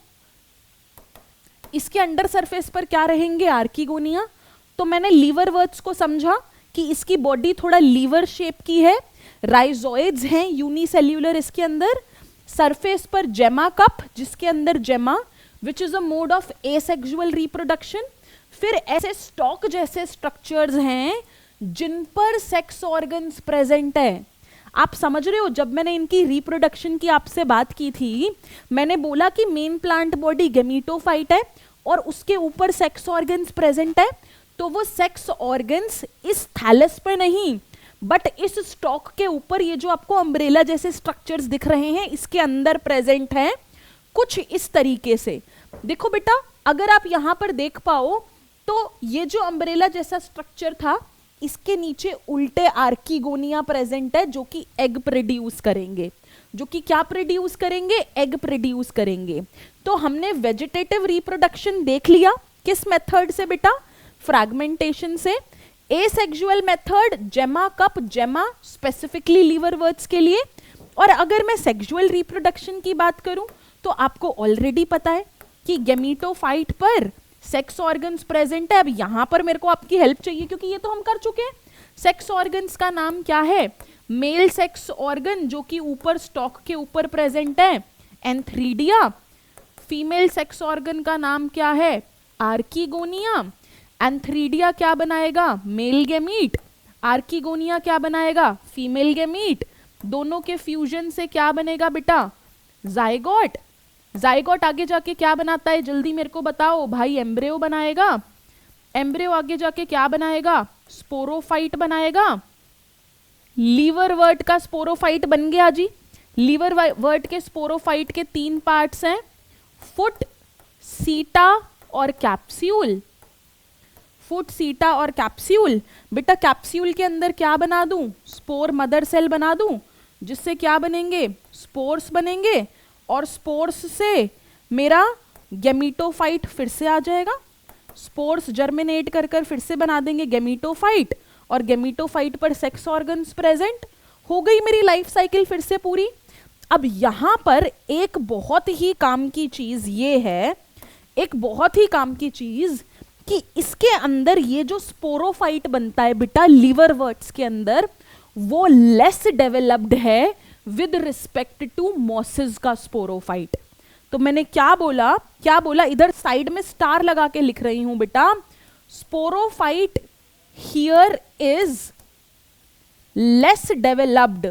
इसके अंडर सरफेस पर क्या रहेंगे, आर्कीगोनिया। तो मैंने लीवरवर्ट्स को समझा कि इसकी बॉडी थोड़ा लीवर शेप की है, राइजोइड्स हैं यूनिसेल्यूलर इसके अंदर, सरफेस पर जेमा कप जिसके अंदर जेमा, which is a mode of asexual reproduction. फिर ऐसे स्टॉक जैसे स्ट्रक्चर्स हैं जिन पर सेक्स ऑर्गन्स प्रेजेंट है। आप समझ रहे हो, जब मैंने इनकी रिप्रोडक्शन की आपसे बात की थी, मैंने बोला कि मेन प्लांट बॉडी गेमीटोफाइट है और उसके ऊपर सेक्स ऑर्गन्स प्रेजेंट है, तो वो सेक्स ऑर्गन्स इस थैलस पे नहीं बट इस स्टॉक के ऊपर, ये जो आपको अम्ब्रेला जैसे स्ट्रक्चर्स दिख रहे हैं इसके अंदर प्रेजेंट हैं, कुछ इस तरीके से। देखो बेटा, अगर आप यहां पर देख पाओ तो ये जो अम्ब्रेला जैसा स्ट्रक्चर था, इसके नीचे उल्टे आर्कीगोनिया प्रेजेंट है जो कि एग प्रोड्यूस करेंगे, जो कि क्या प्रोड्यूस करेंगे, एग प्रोड्यूस करेंगे। तो हमने वेजिटेटिव रिप्रोडक्शन देख लिया, किस मेथड से बेटा, फ्रैगमेंटेशन से। एसेक्सुअल मेथड जेमा कप, जेमा स्पेसिफिकली लीवरवर्ट्स के लिए। और अगर मैं सेक्सुअल रिप्रोडक्शन की बात करूं तो आपको ऑलरेडी पता है कि गेमीटोफाइट पर सेक्स ऑर्गन्स प्रेजेंट है। अब यहां पर मेरे को आपकी हेल्प चाहिए क्योंकि ये तो हम कर चुके हैं। सेक्स ऑर्गन्स का नाम क्या है, मेल सेक्स ऑर्गन जो कि ऊपर स्टॉक के ऊपर प्रेजेंट है, एंथ्रीडिया। फीमेल सेक्स ऑर्गन का नाम क्या है, आर्कीगोनिया। एंथ्रीडिया क्या बनाएगा, मेल गेमीट। आर्कीगोनिया क्या बनाएगा, फीमेल गेमीट। दोनों के फ्यूजन से क्या बनेगा बेटा, जाइगोट। जाइगोट आगे जाके क्या बनाता है, जल्दी मेरे को बताओ भाई, एम्ब्रियो बनाएगा। एम्ब्रियो आगे जाके क्या बनाएगा, स्पोरोफाइट बनाएगा। लीवरवर्ट का स्पोरोफाइट बन गया जी। लीवरवर्ट के स्पोरोफाइट के 3 पार्ट्स हैं, फुट, सीटा और कैप्सूल। फुट, सीटा और कैप्सूल। बेटा कैप्सूल के अंदर क्या बना दूं, स्पोर मदर सेल बना दूं, जिससे क्या बनेंगे, स्पोर्स बनेंगे। और स्पोर्स से मेरा गेमीटोफाइट फिर से आ जाएगा। स्पोर्स जर्मिनेट कर कर फिर से बना देंगे गेमीटोफाइट, और गेमीटोफाइट पर सेक्स ऑर्गन्स प्रेजेंट। हो गई मेरी लाइफ साइकिल फिर से पूरी। अब यहां पर एक बहुत ही काम की चीज ये है, एक बहुत ही काम की चीज कि इसके अंदर ये जो स्पोरोफाइट बनता है बेटा लीवरवर्ट्स के अंदर, वो लेस डेवलप्ड है विद रिस्पेक्ट टू मॉसेस का स्पोरोफाइट। तो मैंने क्या बोला, क्या बोला, इधर साइड में स्टार लगा के लिख रही हूं बेटा, sporophyte here is less developed.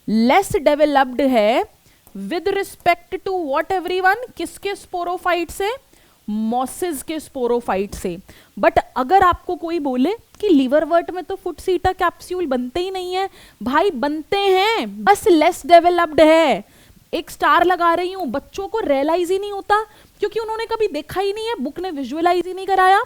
Less developed है with respect to what everyone, किसके स्पोरोफाइट से, मॉसेस के स्पोरोफाइट से। बट अगर आपको कोई बोले कि लीवरवर्ट में तो फुट, सीटा, कैप्सूल बनते ही नहीं है, भाई बनते हैं, बस लेस डेवलप्ड है। एक स्टार लगा रही हूं, बच्चों को रियलाइज ही नहीं होता क्योंकि उन्होंने कभी देखा ही नहीं है, बुक ने विजुअलाइज ही नहीं कराया।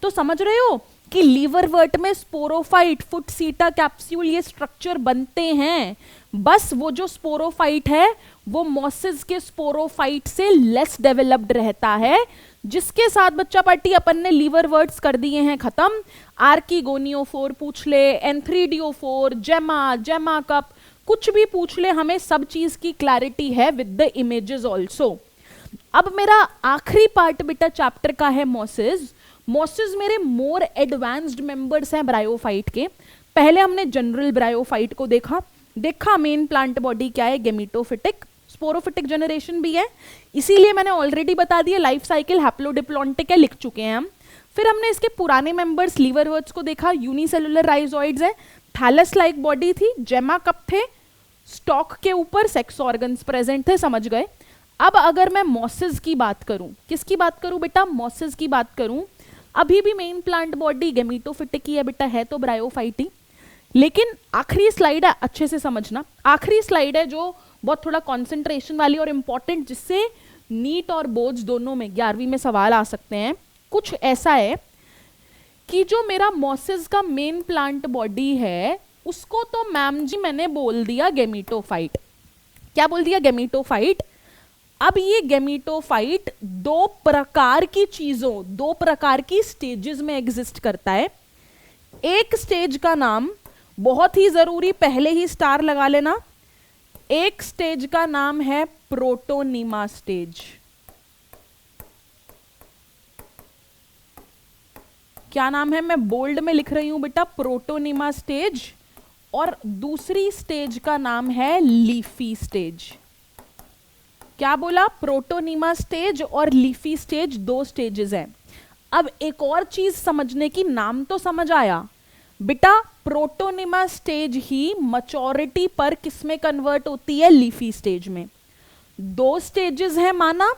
तो समझ रहे हो कि लीवरवर्ट में स्पोरोफाइट, फुट, सीटा, कैप्सूल ये स्ट्रक्चर बनते हैं, बस वो जो स्पोरोफाइट है वो मॉसेस के स्पोरोफाइट से लेस डेवलप्ड रहता है, जिसके साथ बच्चा पार्टी अपन ने लीवरवर्ट्स कर दिए हैं खत्म। आर्कीगोनियोफोर पूछ ले, एंथ्रीडियोफोर, जेमा, जेमा कप, कुछ भी पूछ ले, हमें सब चीज की क्लैरिटी है विद द इमेजेस ऑल्सो। अब मेरा आखिरी पार्ट बेटा चैप्टर का है मॉसेस। मॉसेस मेरे मोर एडवांस्ड मेंबर्स हैं ब्रायोफाइट के। पहले हमने जनरल ब्रायोफाइट को देखा मेन प्लांट बॉडी क्या है, गेमीटोफिटिक, स्पोरोफिटिक जनरेशन भी है, इसीलिए मैंने ऑलरेडी बता दिया लाइफ साइकिल हैप्लोडिप्लॉन्टिक है, लिख चुके हैं हम। फिर हमने इसके पुराने मेंबर्स लीवरवर्ट्स को देखा, यूनिसेलुलर राइजोइड्स है, थैलस लाइक बॉडी थी, जेमा कप थे, स्टॉक के ऊपर सेक्स ऑर्गन्स प्रेजेंट थे, समझ गए। अब अगर मैं मॉसेस की बात करूं, किसकी बात करूं बेटा, मॉसेस की बात करूं, अभी भी मेन प्लांट बॉडी गेमीटोफिटिक ही है बेटा, है तो ब्रायोफाइट ही। लेकिन आखिरी स्लाइड है, अच्छे से समझना, आखिरी स्लाइड है जो बहुत थोड़ा कंसंट्रेशन वाली और इंपॉर्टेंट, जिससे नीट और बोर्ड्स दोनों में 11वीं में सवाल आ सकते हैं। कुछ ऐसा है कि जो मेरा मॉसेस का मेन प्लांट बॉडी है उसको तो मैम जी मैंने बोल दिया गेमीटोफाइट। क्या बोल दिया, गेमीटोफाइट। अब ये गेमीटोफाइट दो प्रकार की चीजों, दो प्रकार की स्टेजेस में एग्जिस्ट करता है। एक स्टेज का नाम बहुत ही जरूरी, पहले ही स्टार लगा लेना, एक स्टेज का नाम है प्रोटोनीमा स्टेज। क्या नाम है, मैं बोल्ड में लिख रही हूं बेटा, प्रोटोनीमा स्टेज। और दूसरी स्टेज का नाम है लीफी स्टेज। क्या बोला, प्रोटोनीमा स्टेज और लीफी स्टेज, दो स्टेजेस हैं। अब एक और चीज समझने की, नाम तो समझ आया, बेटा प्रोटोनिमा स्टेज ही मैच्योरिटी पर किसमें कन्वर्ट होती है? लीफी स्टेज में। दो स्टेजेस है माना,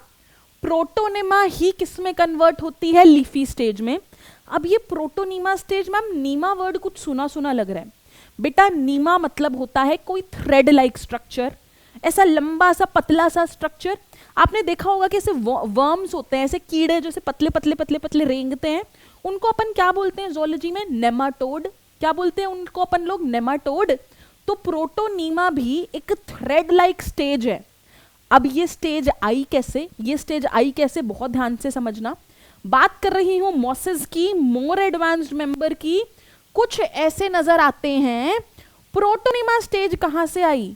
प्रोटोनिमा ही किसमें कन्वर्ट होती है? लीफी स्टेज में। अब ये प्रोटोनिमा स्टेज, मैम नीमा वर्ड कुछ सुना सुना लग रहा है। बेटा नीमा मतलब होता है कोई थ्रेड लाइक स्ट्रक्चर, ऐसा लंबा सा पतला सा स्ट्रक्चर। आपने देखा होगा कि ऐसे वर्म्स होते हैं, ऐसे कीड़े जो पतले पतले पतले पतले रेंगते हैं, उनको अपन क्या बोलते हैं ज़ूलॉजी में? नेमाटोड। क्या बोलते हैं उनको अपन लोग? नेमाटोड। तो प्रोटोनीमा भी एक थ्रेड लाइक स्टेज है। अब ये स्टेज आई कैसे? ये स्टेज आई कैसे? बहुत ध्यान से समझना। बात कर रही हूं मॉसेस की, मोर एडवांस्ड मेंबर की। कुछ ऐसे नजर आते हैं। प्रोटोनीमा स्टेज कहां से आई?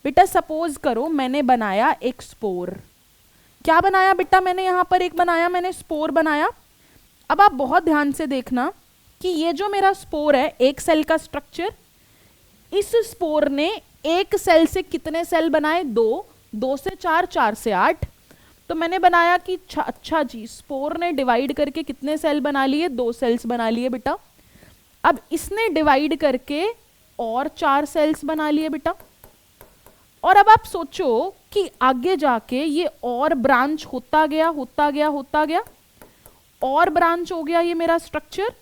बेटा सपोज करो मैंने बनाया एक स्पोर। क्या बनाया बेटा? मैंने यहां पर एक बनाया, मैंने स्पोर बनाया। अब आप बहुत ध्यान से देखना कि ये जो मेरा स्पोर है, एक सेल का स्ट्रक्चर, इस स्पोर ने एक सेल से कितने सेल बनाए? दो, दो से चार, चार से आठ। तो मैंने बनाया कि अच्छा जी, स्पोर ने डिवाइड करके कितने सेल बना लिए? दो सेल्स बना लिए बेटा। अब इसने डिवाइड करके और चार सेल्स बना लिए बेटा। और अब आप सोचो कि आगे जाके ये और ब्रांच होता गया होता गया होता गया, और ब्रांच हो गया ये मेरा स्ट्रक्चर।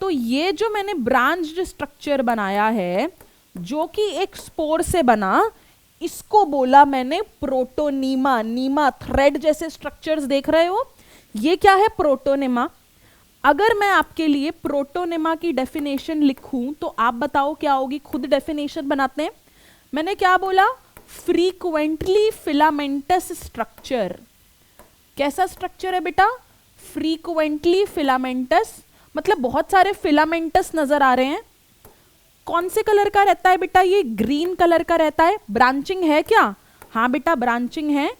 तो ये जो मैंने ब्रांच्ड स्ट्रक्चर बनाया है, जो कि एक स्पोर से बना, इसको बोला मैंने प्रोटोनीमा। नीमा थ्रेड जैसे स्ट्रक्चर्स देख रहे हो, ये क्या है? प्रोटोनीमा। अगर मैं आपके लिए प्रोटोनीमा की डेफिनेशन लिखूं तो आप बताओ क्या होगी? खुद डेफिनेशन बनाते हैं। मैंने क्या बोला? Frequently filamentous structure. कैसा स्ट्रक्चर है बेटा? फ्रीक्वेंटली फिलामेंटस, मतलब बहुत सारे फिलामेंटस नजर आ रहे हैं। कौन से कलर का रहता है बेटा? ये ग्रीन कलर का रहता है। ब्रांचिंग है क्या? हाँ बेटा ब्रांचिंग है।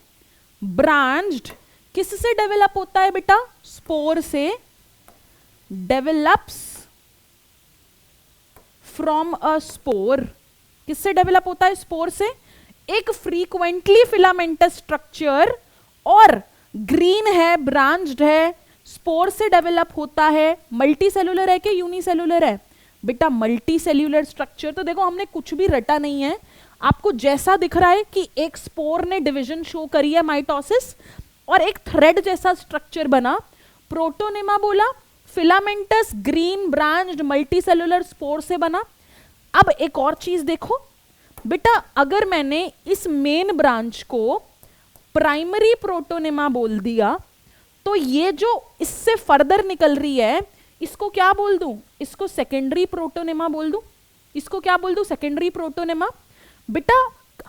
ब्रांच्ड किससे डेवलप होता है बेटा? स्पोर से। Develops from a spore. किससे डेवलप होता है? स्पोर से। एक फ्रीक्वेंटली फिलामेंटस स्ट्रक्चर और ग्रीन है, ब्रांच्ड है, स्पोर से डेवलप होता है। मल्टी सेलुलर है कि यूनिसेलुलर है? बेटा मल्टी सेल्यूलर स्ट्रक्चर। तो देखो हमने कुछ भी रटा नहीं है, आपको जैसा दिख रहा है कि एक स्पोर ने डिवीजन शो करी है, माइटोसिस, और एक थ्रेड जैसा स्ट्रक्चर बना, प्रोटोनिमा बोला, filamentous, green, branched, multi cellular, spore से बना। अब एक और चीज देखो बेटा, अगर मैंने इस मेन ब्रांच को प्राइमरी प्रोटोनिमा बोल दिया, तो ये जो इससे फर्दर निकल रही है, इसको क्या बोल दूं? इसको सेकेंडरी प्रोटोनिमा बोल दूं। इसको क्या बोल दूं? Secondary protonema. बेटा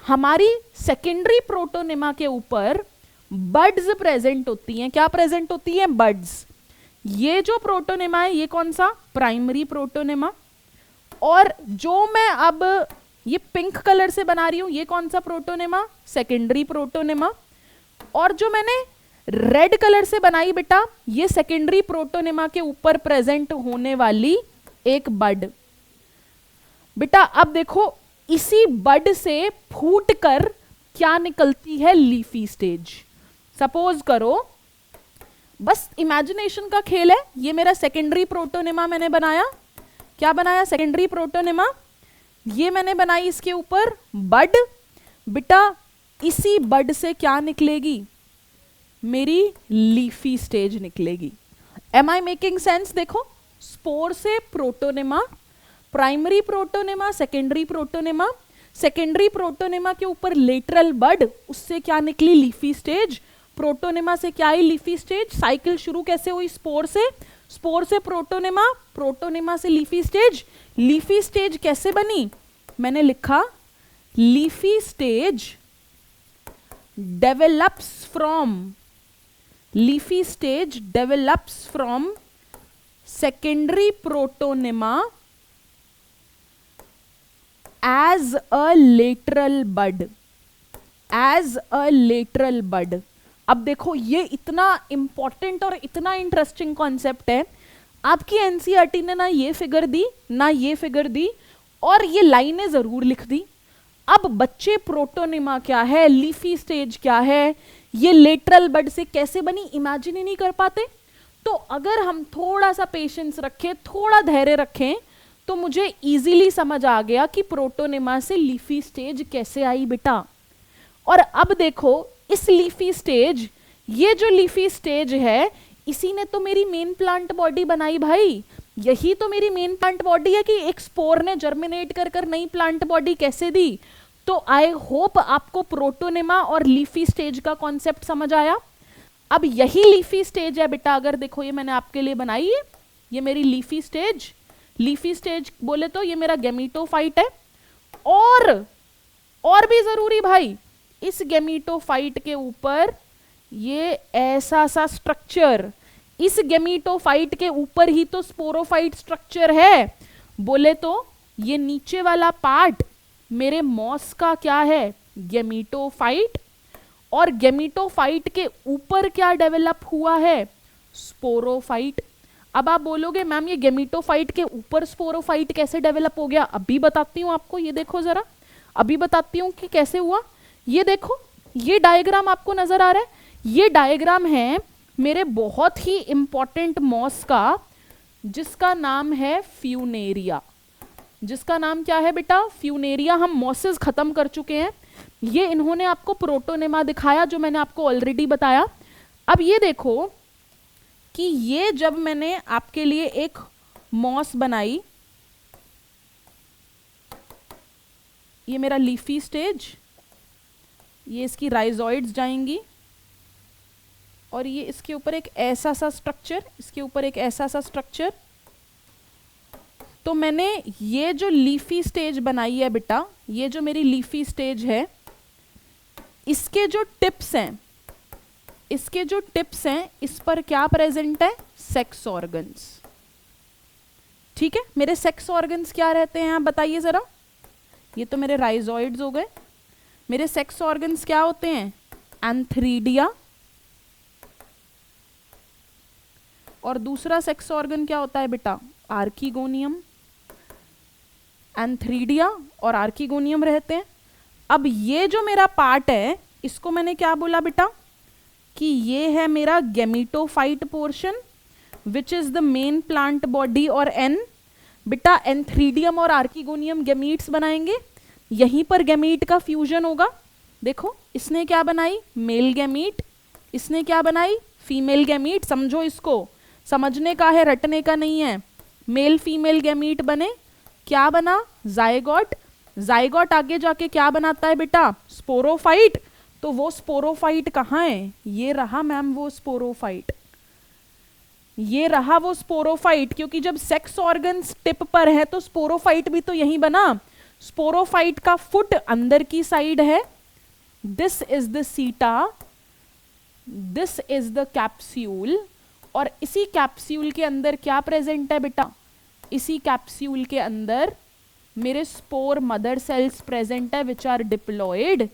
हमारी सेकेंडरी प्रोटोनिमा के ऊपर बड्स प्रेजेंट होती हैं। क्या प्रेजेंट होती हैं? बड्स। ये जो प्रोटोनिमा है, ये कौन सा? Primary protonema. और जो मैं अब ये पिंक कलर से बना रही हूं, ये कौन सा प्रोटोनिमा? Secondary protonema. और जो मैंने रेड कलर से बनाई बेटा, ये सेकेंडरी प्रोटोनिमा के ऊपर प्रेजेंट होने वाली एक बड। बेटा अब देखो, इसी बड से फूटकर क्या निकलती है? Leafy stage. सपोज करो, बस इमेजिनेशन का खेल है, ये मेरा सेकेंडरी प्रोटोनिमा मैंने बनाया। क्या बनाया? Secondary protonema. ये मैंने बनाई इसके ऊपर बड। बेटा इसी बड से क्या निकलेगी? मेरी लीफी स्टेज निकलेगी। Am I making sense? देखो, स्पोर से protonema, primary protonema, secondary protonema, secondary protonema के ऊपर लेटरल बड, उससे क्या निकली? Leafy stage. प्रोटोनिमा से क्या आई? Leafy stage. साइकिल शुरू कैसे हुई? स्पोर से, स्पोर से प्रोटोनिमा, प्रोटोनिमा से लीफी स्टेज। लीफी स्टेज कैसे बनी? मैंने लिखा leafy stage develops from, leafy stage develops from secondary protonema as a lateral bud, as a lateral bud। अब देखो ये इतना इंपॉर्टेंट और इतना इंटरेस्टिंग कॉन्सेप्ट है, आपकी एनसीईआरटी ने ना ये फिगर दी ना ये फिगर दी, और ये लाइनें जरूर लिख दी। अब बच्चे प्रोटोनिमा क्या है, लीफी स्टेज क्या है, ये लेटरल बड से कैसे बनी, इमेजिन ही नहीं कर पाते। तो अगर हम थोड़ा सा पेशेंस रखें, थोड़ा धैर्य रखें, तो मुझे इजीली समझ आ गया कि प्रोटोनेमा से लीफी स्टेज कैसे आई बेटा। और अब देखो इस लीफी स्टेज, ये जो लीफी स्टेज है, इसी ने तो मेरी मेन प्लांट बॉडी बनाई भाई। यही तो मेरी मेन प्लांट बॉडी है कि एक स्पोर ने जर्मिनेट कर कर नई प्लांट बॉडी कैसे दी। तो आई होप आपको प्रोटोनेमा और लीफी स्टेज का कॉन्सेप्ट समझ आया। अब यही लीफी स्टेज है बेटा, अगर देखो ये मैंने आपके लिए बनाई है, ये मेरी लीफी स्टेज। लीफी स्टेज बोले तो ये मेरा गेमीटोफाइट है। और भी जरूरी भाई, इस गेमीटोफाइट के ऊपर ये ऐसा सा स्ट्रक्चर, इस गेमीटोफाइट के ऊपर ही तो स्पोरोफाइट स्ट्रक्चर है। बोले तो ये नीचे वाला पार्ट मेरे मॉस का क्या है, गेमीटोफाइट। और गेमीटोफाइट के ऊपर क्या डेवलप हुआ है, स्पोरोफाइट। अब आप बोलोगे मैम ये गेमीटोफाइट के ऊपर स्पोरोफाइट कैसे डेवलप हो गया, अभी बताती हूँ आपको। ये देखो जरा, अभी बताती हूँ कि कैसे हुआ। ये देखो, ये डायग्राम आपको नजर आ रहा है, ये डायग्राम है मेरे बहुत ही इंपॉर्टेंट मॉस का, जिसका नाम है फ्यूनेरिया। जिसका नाम क्या है बेटा, फ्यूनेरिया। हम मॉसेस खत्म कर चुके हैं। ये इन्होंने आपको प्रोटोनेमा दिखाया जो मैंने आपको ऑलरेडी बताया। अब ये देखो कि ये जब मैंने आपके लिए एक मॉस बनाई, ये मेरा लीफी स्टेज, ये इसकी राइजोइड्स जाएंगी और ये इसके ऊपर एक ऐसा सा स्ट्रक्चर, इसके ऊपर एक ऐसा सा स्ट्रक्चर। तो मैंने ये जो लीफी स्टेज बनाई है बेटा, ये जो मेरी लीफी स्टेज है, इसके जो टिप्स हैं, इसके जो टिप्स हैं, इस पर क्या प्रेजेंट है, सेक्स ऑर्गन्स। ठीक है, मेरे सेक्स ऑर्गन्स क्या रहते हैं आप बताइए जरा। ये तो मेरे राइजोइड्स हो गए। मेरे सेक्स ऑर्गन्स क्या होते हैं, एंथ्रीडिया। और दूसरा सेक्स ऑर्गन क्या होता है बेटा, आर्कीगोनियम। एंथ्रीडिया और आर्कीगोनियम रहते हैं। अब ये जो मेरा पार्ट है, इसको मैंने क्या बोला बेटा, कि ये है मेरा gametophyte portion which is the main plant body. और एन बेटा, एंथ्रीडियम और आर्कीगोनियम गेमीट्स बनाएंगे, यहीं पर गेमीट का फ्यूजन होगा। देखो इसने क्या बनाई, मेल गेमीट, इसने क्या बनाई, फीमेल गेमीट। समझो इसको, समझने का है, रटने का नहीं है। मेल फीमेल गेमीट बने, क्या बना, जायगोट। जायगोट आगे जाके क्या बनाता है बेटा, स्पोरोफाइट। तो वो स्पोरोफाइट कहाँ है, ये रहा मैम वो स्पोरोफाइट, ये रहा वो स्पोरोफाइट। क्योंकि जब सेक्स ऑर्गन्स टिप पर है तो स्पोरोफाइट भी तो यहीं बना। स्पोरोफाइट का फुट अंदर की साइड है, दिस इज द सीटा, दिस इज द कैप्सूल। और इसी कैप्सूल के अंदर क्या प्रेजेंट है बेटा, इसी कैप्सूल के अंदर मेरे स्पोर मदर सेल्स प्रेजेंट है विच आर डिप्लॉयड,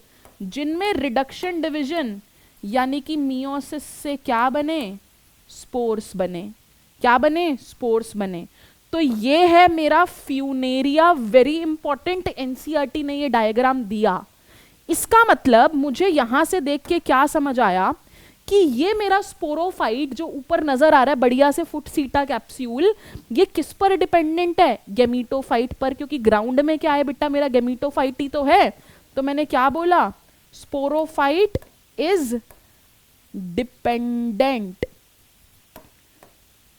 जिनमें रिडक्शन डिवीजन यानी कि मियोसिस से क्या बने, स्पोर्स बने। क्या बने, स्पोर्स बने। तो ये है मेरा फ्यूनेरिया। वेरी इंपॉर्टेंट, एनसीईआरटी ने ये डायग्राम दिया। इसका मतलब मुझे यहां से देख के क्या समझ आया कि ये मेरा स्पोरोफाइट जो ऊपर नजर आ रहा है बढ़िया से फुट सीटा कैप्सूल, ये किस पर डिपेंडेंट है, गेमीटोफाइट पर। क्योंकि ग्राउंड में क्या है बेटा, मेरा गेमीटोफाइट ही तो है। तो मैंने क्या बोला, sporophyte is dependent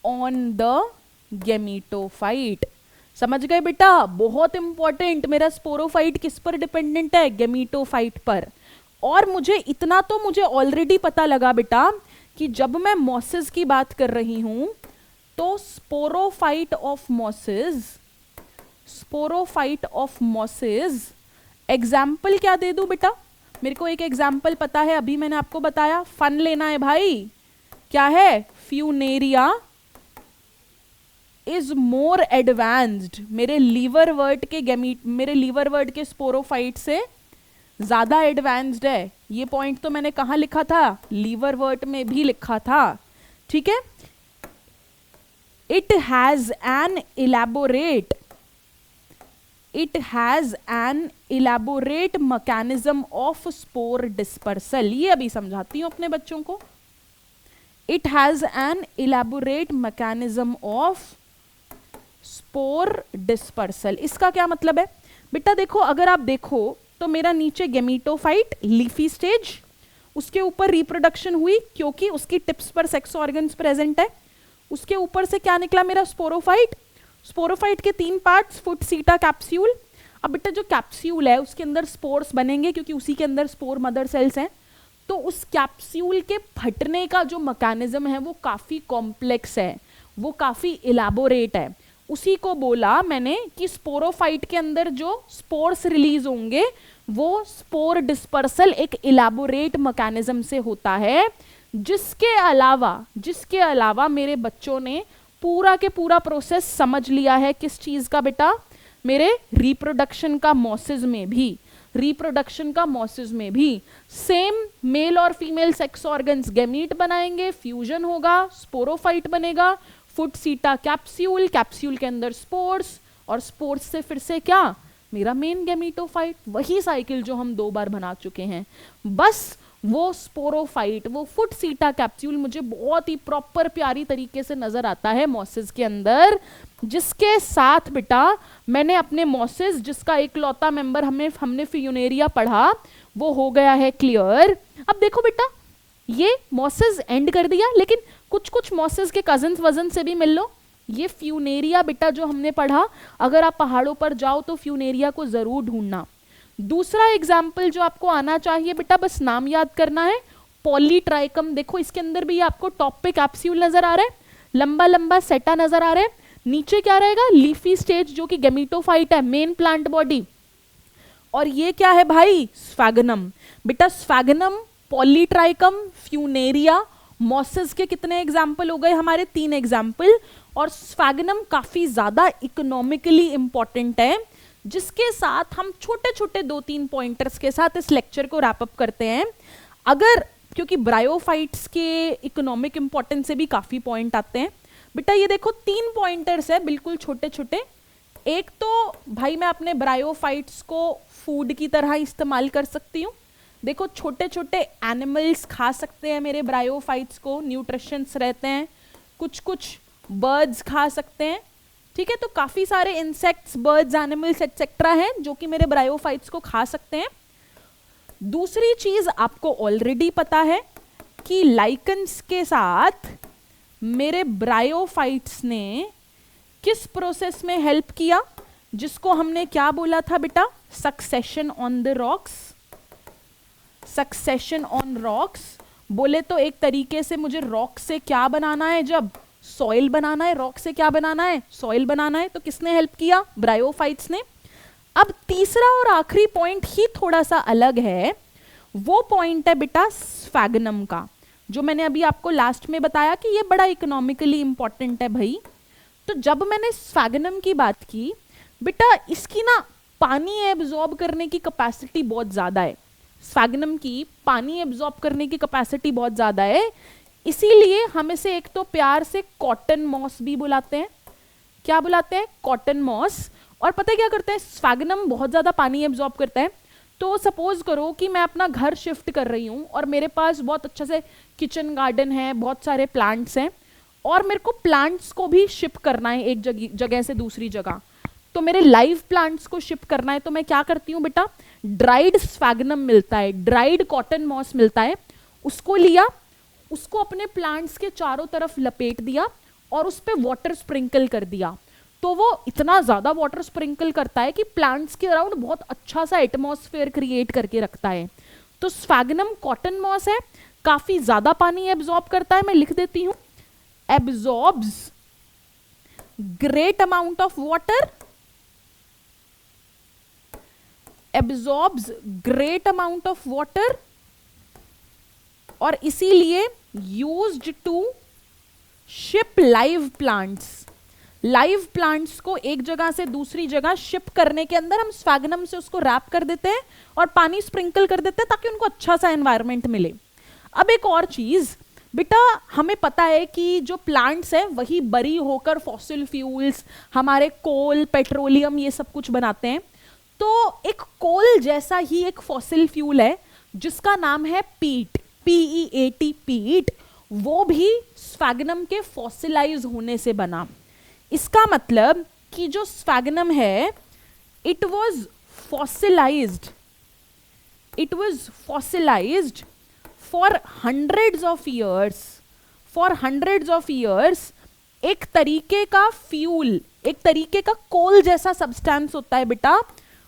on the gametophyte. समझ गए बेटा, बहुत इंपॉर्टेंट। मेरा स्पोरोफाइट किस पर डिपेंडेंट है, गेमीटोफाइट पर। और मुझे इतना तो मुझे ऑलरेडी पता लगा बेटा कि जब मैं मॉसेस की बात कर रही हूं तो sporophyte of mosses, sporophyte of mosses, example क्या दे दूं बेटा, मेरे को एक एग्जाम्पल पता है, अभी मैंने आपको बताया, फन लेना है भाई। क्या है, फ्यूनेरिया इज मोर एडवांस्ड, मेरे लीवर वर्ट के गेमीट, मेरे लीवर वर्ट के स्पोरोफाइट से ज्यादा एडवांस्ड है। ये पॉइंट तो मैंने कहा लिखा था, लीवर वर्ट में भी लिखा था। ठीक है, it has an elaborate, it has an elaborate mechanism of spore dispersal. ये अभी समझाती हूं अपने बच्चों को। It has an elaborate mechanism of spore dispersal. इसका क्या मतलब है बेटा? देखो, अगर आप देखो तो मेरा नीचे गेमीटोफाइट, लीफी स्टेज, उसके ऊपर रिप्रोडक्शन हुई क्योंकि उसकी टिप्स पर सेक्स ऑर्गन्स प्रेजेंट है। उसके ऊपर से क्या निकला मेरा? स्पोरोफाइट। स्पोरोफाइट के 3 पार्ट्स, फुट, सीटा, कैप्सूल। अब बेटा जो कैप्सूल है उसके अंदर स्पोर्स बनेंगे क्योंकि उसी के अंदर स्पोर मदर सेल्स हैं। तो उस कैप्सूल के फटने का जो मैकेनिज्म है वो काफी कॉम्प्लेक्स है, वो काफी इलैबोरेट है। उसी को बोला मैंने कि स्पोरोफाइट के अंदर जो स्पोर्स रिलीज होंगे वो स्पोर डिस्पर्सल एक इलैबोरेट मैकेनिज्म से होता है। जिसके अलावा मेरे बच्चों ने पूरा के पूरा प्रोसेस समझ लिया है। किस चीज का बेटा? मेरे रिप्रोडक्शन का मॉसिस में भी सेम मेल और फीमेल सेक्स ऑर्गन्स गैमीट बनाएंगे, फ्यूजन होगा, स्पोरोफाइट बनेगा, फुट, सीटा, कैप्सूल, कैप्सूल के अंदर स्पोर्स, और स्पोर्स से फिर से क्या? मेरा मेन गैमीटोफाइट। वही साइकिल जो हम 2 बार बना चुके हैं। बस वो स्पोरोफाइट, वो फुट, सीटा, कैप्सूल मुझे बहुत ही प्रॉपर प्यारी तरीके से नजर आता है मॉसिस के अंदर, जिसके साथ बेटा मैंने अपने मॉसिस, जिसका इकलौता मेंबर हमने फ्यूनेरिया पढ़ा, वो हो गया है क्लियर। अब देखो बेटा, ये मॉसिस एंड कर दिया, लेकिन कुछ मॉसिस के कजन्स वजन से भी मिल लो। ये फ्यूनेरिया बेटा जो हमने पढ़ा, अगर आप पहाड़ों पर जाओ तो फ्यूनेरिया को जरूर ढूंढना। दूसरा एग्जाम्पल जो आपको आना चाहिए बेटा, बस नाम याद करना है, पॉलीट्राइकम। देखो इसके अंदर भी आपको टॉप पे कैप्सूल नजर आ रहा है, लंबा लंबा सेटा नजर आ रहा है, नीचे क्या रहेगा? लीफी स्टेज जो कि गैमीटोफाइट है, मेन प्लांट बॉडी। और ये क्या है भाई? स्फैगनम। बेटा स्फैगनम, पॉलीट्राइकम, फ्यूनेरिया, मॉसिस के कितने एग्जाम्पल हो गए हमारे? 3 एग्जाम्पल। और स्फैगनम काफी ज्यादा इकोनॉमिकली इंपॉर्टेंट है, जिसके साथ हम छोटे छोटे 2-3 पॉइंटर्स के साथ इस लेक्चर को रैप अप करते हैं। अगर, क्योंकि ब्रायोफाइट्स के इकोनॉमिक इंपॉर्टेंस से भी काफी पॉइंट आते हैं बेटा। ये देखो 3 पॉइंटर्स है बिल्कुल छोटे छोटे। एक तो भाई मैं अपने ब्रायोफाइट्स को फूड की तरह इस्तेमाल कर सकती हूँ। देखो छोटे छोटे एनिमल्स खा सकते हैं मेरे ब्रायोफाइट्स को, न्यूट्रिशंस रहते हैं। कुछ बर्ड्स खा सकते हैं, ठीक है। तो काफी सारे इंसेक्ट्स, बर्ड्स, एनिमल्स एटसेट्रा हैं जो कि मेरे ब्रायोफाइट्स को खा सकते हैं। दूसरी चीज आपको ऑलरेडी पता है कि लाइकन्स के साथ मेरे ब्रायोफाइट्स ने किस प्रोसेस में हेल्प किया, जिसको हमने क्या बोला था बेटा? Succession on the rocks. Succession on rocks बोले तो एक तरीके से मुझे रॉक से क्या बनाना है? जब सॉइल बनाना है। रॉक से क्या बनाना है? सॉइल बनाना है। तो किसने हेल्प किया? ब्रायोफाइट्स ने। अब तीसरा और आखिरी पॉइंट ही थोड़ा सा अलग है। वो पॉइंट है बेटा स्फैगनम का, जो मैंने अभी आपको लास्ट में बताया कि ये बड़ा इकोनॉमिकली इंपॉर्टेंट है भाई। तो जब मैंने स्फैगनम की बात की बेटा, इसकी ना पानी एब्जॉर्ब करने की कैपेसिटी बहुत ज्यादा है। स्फैगनम की पानी एब्जॉर्ब करने की कैपेसिटी बहुत ज्यादा है, इसीलिए हम इसे एक तो प्यार से कॉटन मॉस भी बुलाते हैं। क्या बुलाते हैं? Cotton moss. और पता है क्या करते हैं? स्फैगनम बहुत ज्यादा पानी एब्जॉर्ब करता है। तो सपोज करो कि मैं अपना घर शिफ्ट कर रही हूँ और मेरे पास बहुत अच्छा से किचन गार्डन है, बहुत सारे प्लांट्स हैं, और मेरे को प्लांट्स को भी शिप करना है एक जगह से दूसरी जगह। तो मेरे लाइव प्लांट्स को शिप करना है, तो मैं क्या करती हूँ बेटा? ड्राइड स्फैगनम मिलता है, ड्राइड कॉटन मॉस मिलता है, उसको लिया, उसको अपने प्लांट्स के चारों तरफ लपेट दिया और उस पर वाटर स्प्रिंकल कर दिया। तो वो इतना ज्यादा वाटर स्प्रिंकल करता है कि प्लांट्स के अराउंड बहुत अच्छा सा एटमॉस्फेयर क्रिएट करके रखता है। तो स्फैगनम कॉटन मॉस है, काफी ज्यादा पानी एब्जॉर्ब करता है। मैं लिख देती हूं, absorbs great amount of water, absorbs great amount of water, और इसीलिए used to ship live plants. Live plants को एक जगह से दूसरी जगह शिप करने के अंदर हम स्फैगनम से उसको रैप कर देते हैं और पानी स्प्रिंकल कर देते हैं ताकि उनको अच्छा सा एनवायरनमेंट मिले। अब एक और चीज बेटा, हमें पता है कि जो प्लांट्स हैं वही बरी होकर फॉसिल फ्यूल्स, हमारे कोल, पेट्रोलियम, ये सब कुछ बनाते हैं। तो एक कोल जैसा ही एक फॉसिल फ्यूल है जिसका नाम है पीट, PEAT, पीट। वो भी स्फैगनम के फॉसिलाइज होने से बना। इसका मतलब कि जो स्फैगनम है it was fossilised, it was fossilised for hundreds of years, for hundreds of years. एक तरीके का फ्यूल, एक तरीके का कोल जैसा सब्सटेंस होता है बेटा,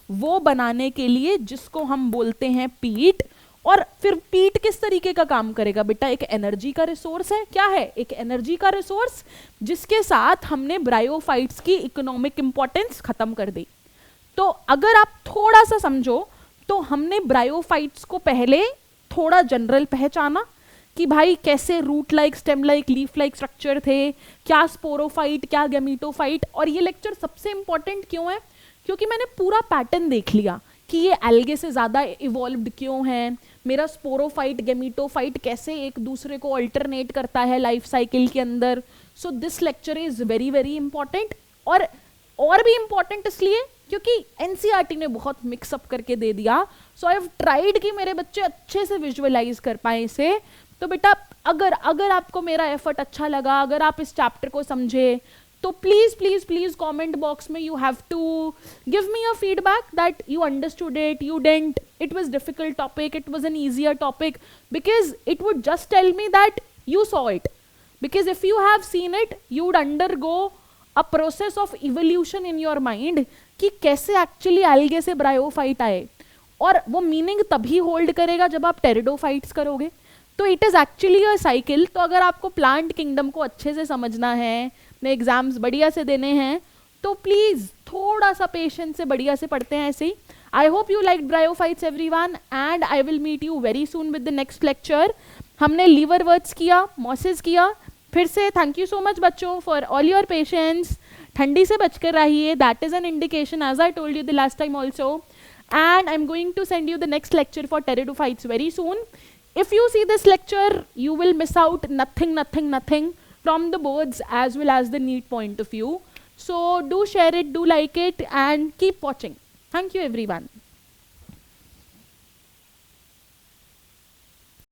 वो बनाने के लिए, जिसको हम बोलते हैं पीट। और फिर पीट किस तरीके का काम करेगा बेटा? एक एनर्जी का रिसोर्स है। क्या है? एक एनर्जी का रिसोर्स, जिसके साथ हमने ब्रायोफाइट्स की इकोनॉमिक इंपॉर्टेंस खत्म कर दी। तो अगर आप थोड़ा सा समझो तो हमने ब्रायोफाइट्स को पहले थोड़ा जनरल पहचाना कि भाई कैसे root like, stem like, leaf like structure थे, क्या स्पोरोफाइट, क्या गैमीटोफाइट। और ये लेक्चर सबसे इंपॉर्टेंट क्यों है? क्योंकि मैंने पूरा पैटर्न देख लिया कि ये एल्गे से ज़्यादा इवॉल्व्ड क्यों है, मेरा स्पोरोफाइट गैमीटोफाइट कैसे एक दूसरे को अल्टरनेट करता है लाइफ साइकिल के अंदर। So this lecture is very very important. और भी इंपॉर्टेंट इसलिए क्योंकि एनसीईआरटी ने बहुत मिक्सअप करके दे दिया। सो आई हैव ट्राइड कि मेरे बच्चे अच्छे से विजुअलाइज कर पाए इसे। तो बेटा अगर आपको मेरा एफर्ट अच्छा लगा, अगर आप इस चैप्टर को समझे, तो please please please comment box में you have to give me a feedback that you understood it, you didn't, it was difficult topic, it was an easier topic, because it would just tell me that you saw it. Because if you have seen it you would undergo a process of evolution in your mind कि कैसे actually algae से bryophyte आए। और वो meaning तभी hold करेगा जब आप टेरिडोफाइट्स करोगे। तो it is actually a cycle. तो अगर आपको प्लांट किंगडम को अच्छे से समझना है, अपने एग्जाम्स बढ़िया से देने हैं, तो प्लीज थोड़ा सा पेशेंस से बढ़िया से पढ़ते हैं ऐसे ही। I hope you like bryophytes everyone and I will meet you very soon with the next lecture. हमने लीवरवर्ट्स किया, मॉसेस किया। फिर से थैंक यू सो मच बच्चों फॉर ऑल योर पेशेंस। ठंडी से बचकर रहिए, that is an indication as I told you the last time also. And I am going to send you the next lecture for pteridophytes very soon. If you see this lecture, you will miss out nothing from the boards as well as the NEET point of view. So do share it, do like it, and keep watching. Thank you everyone.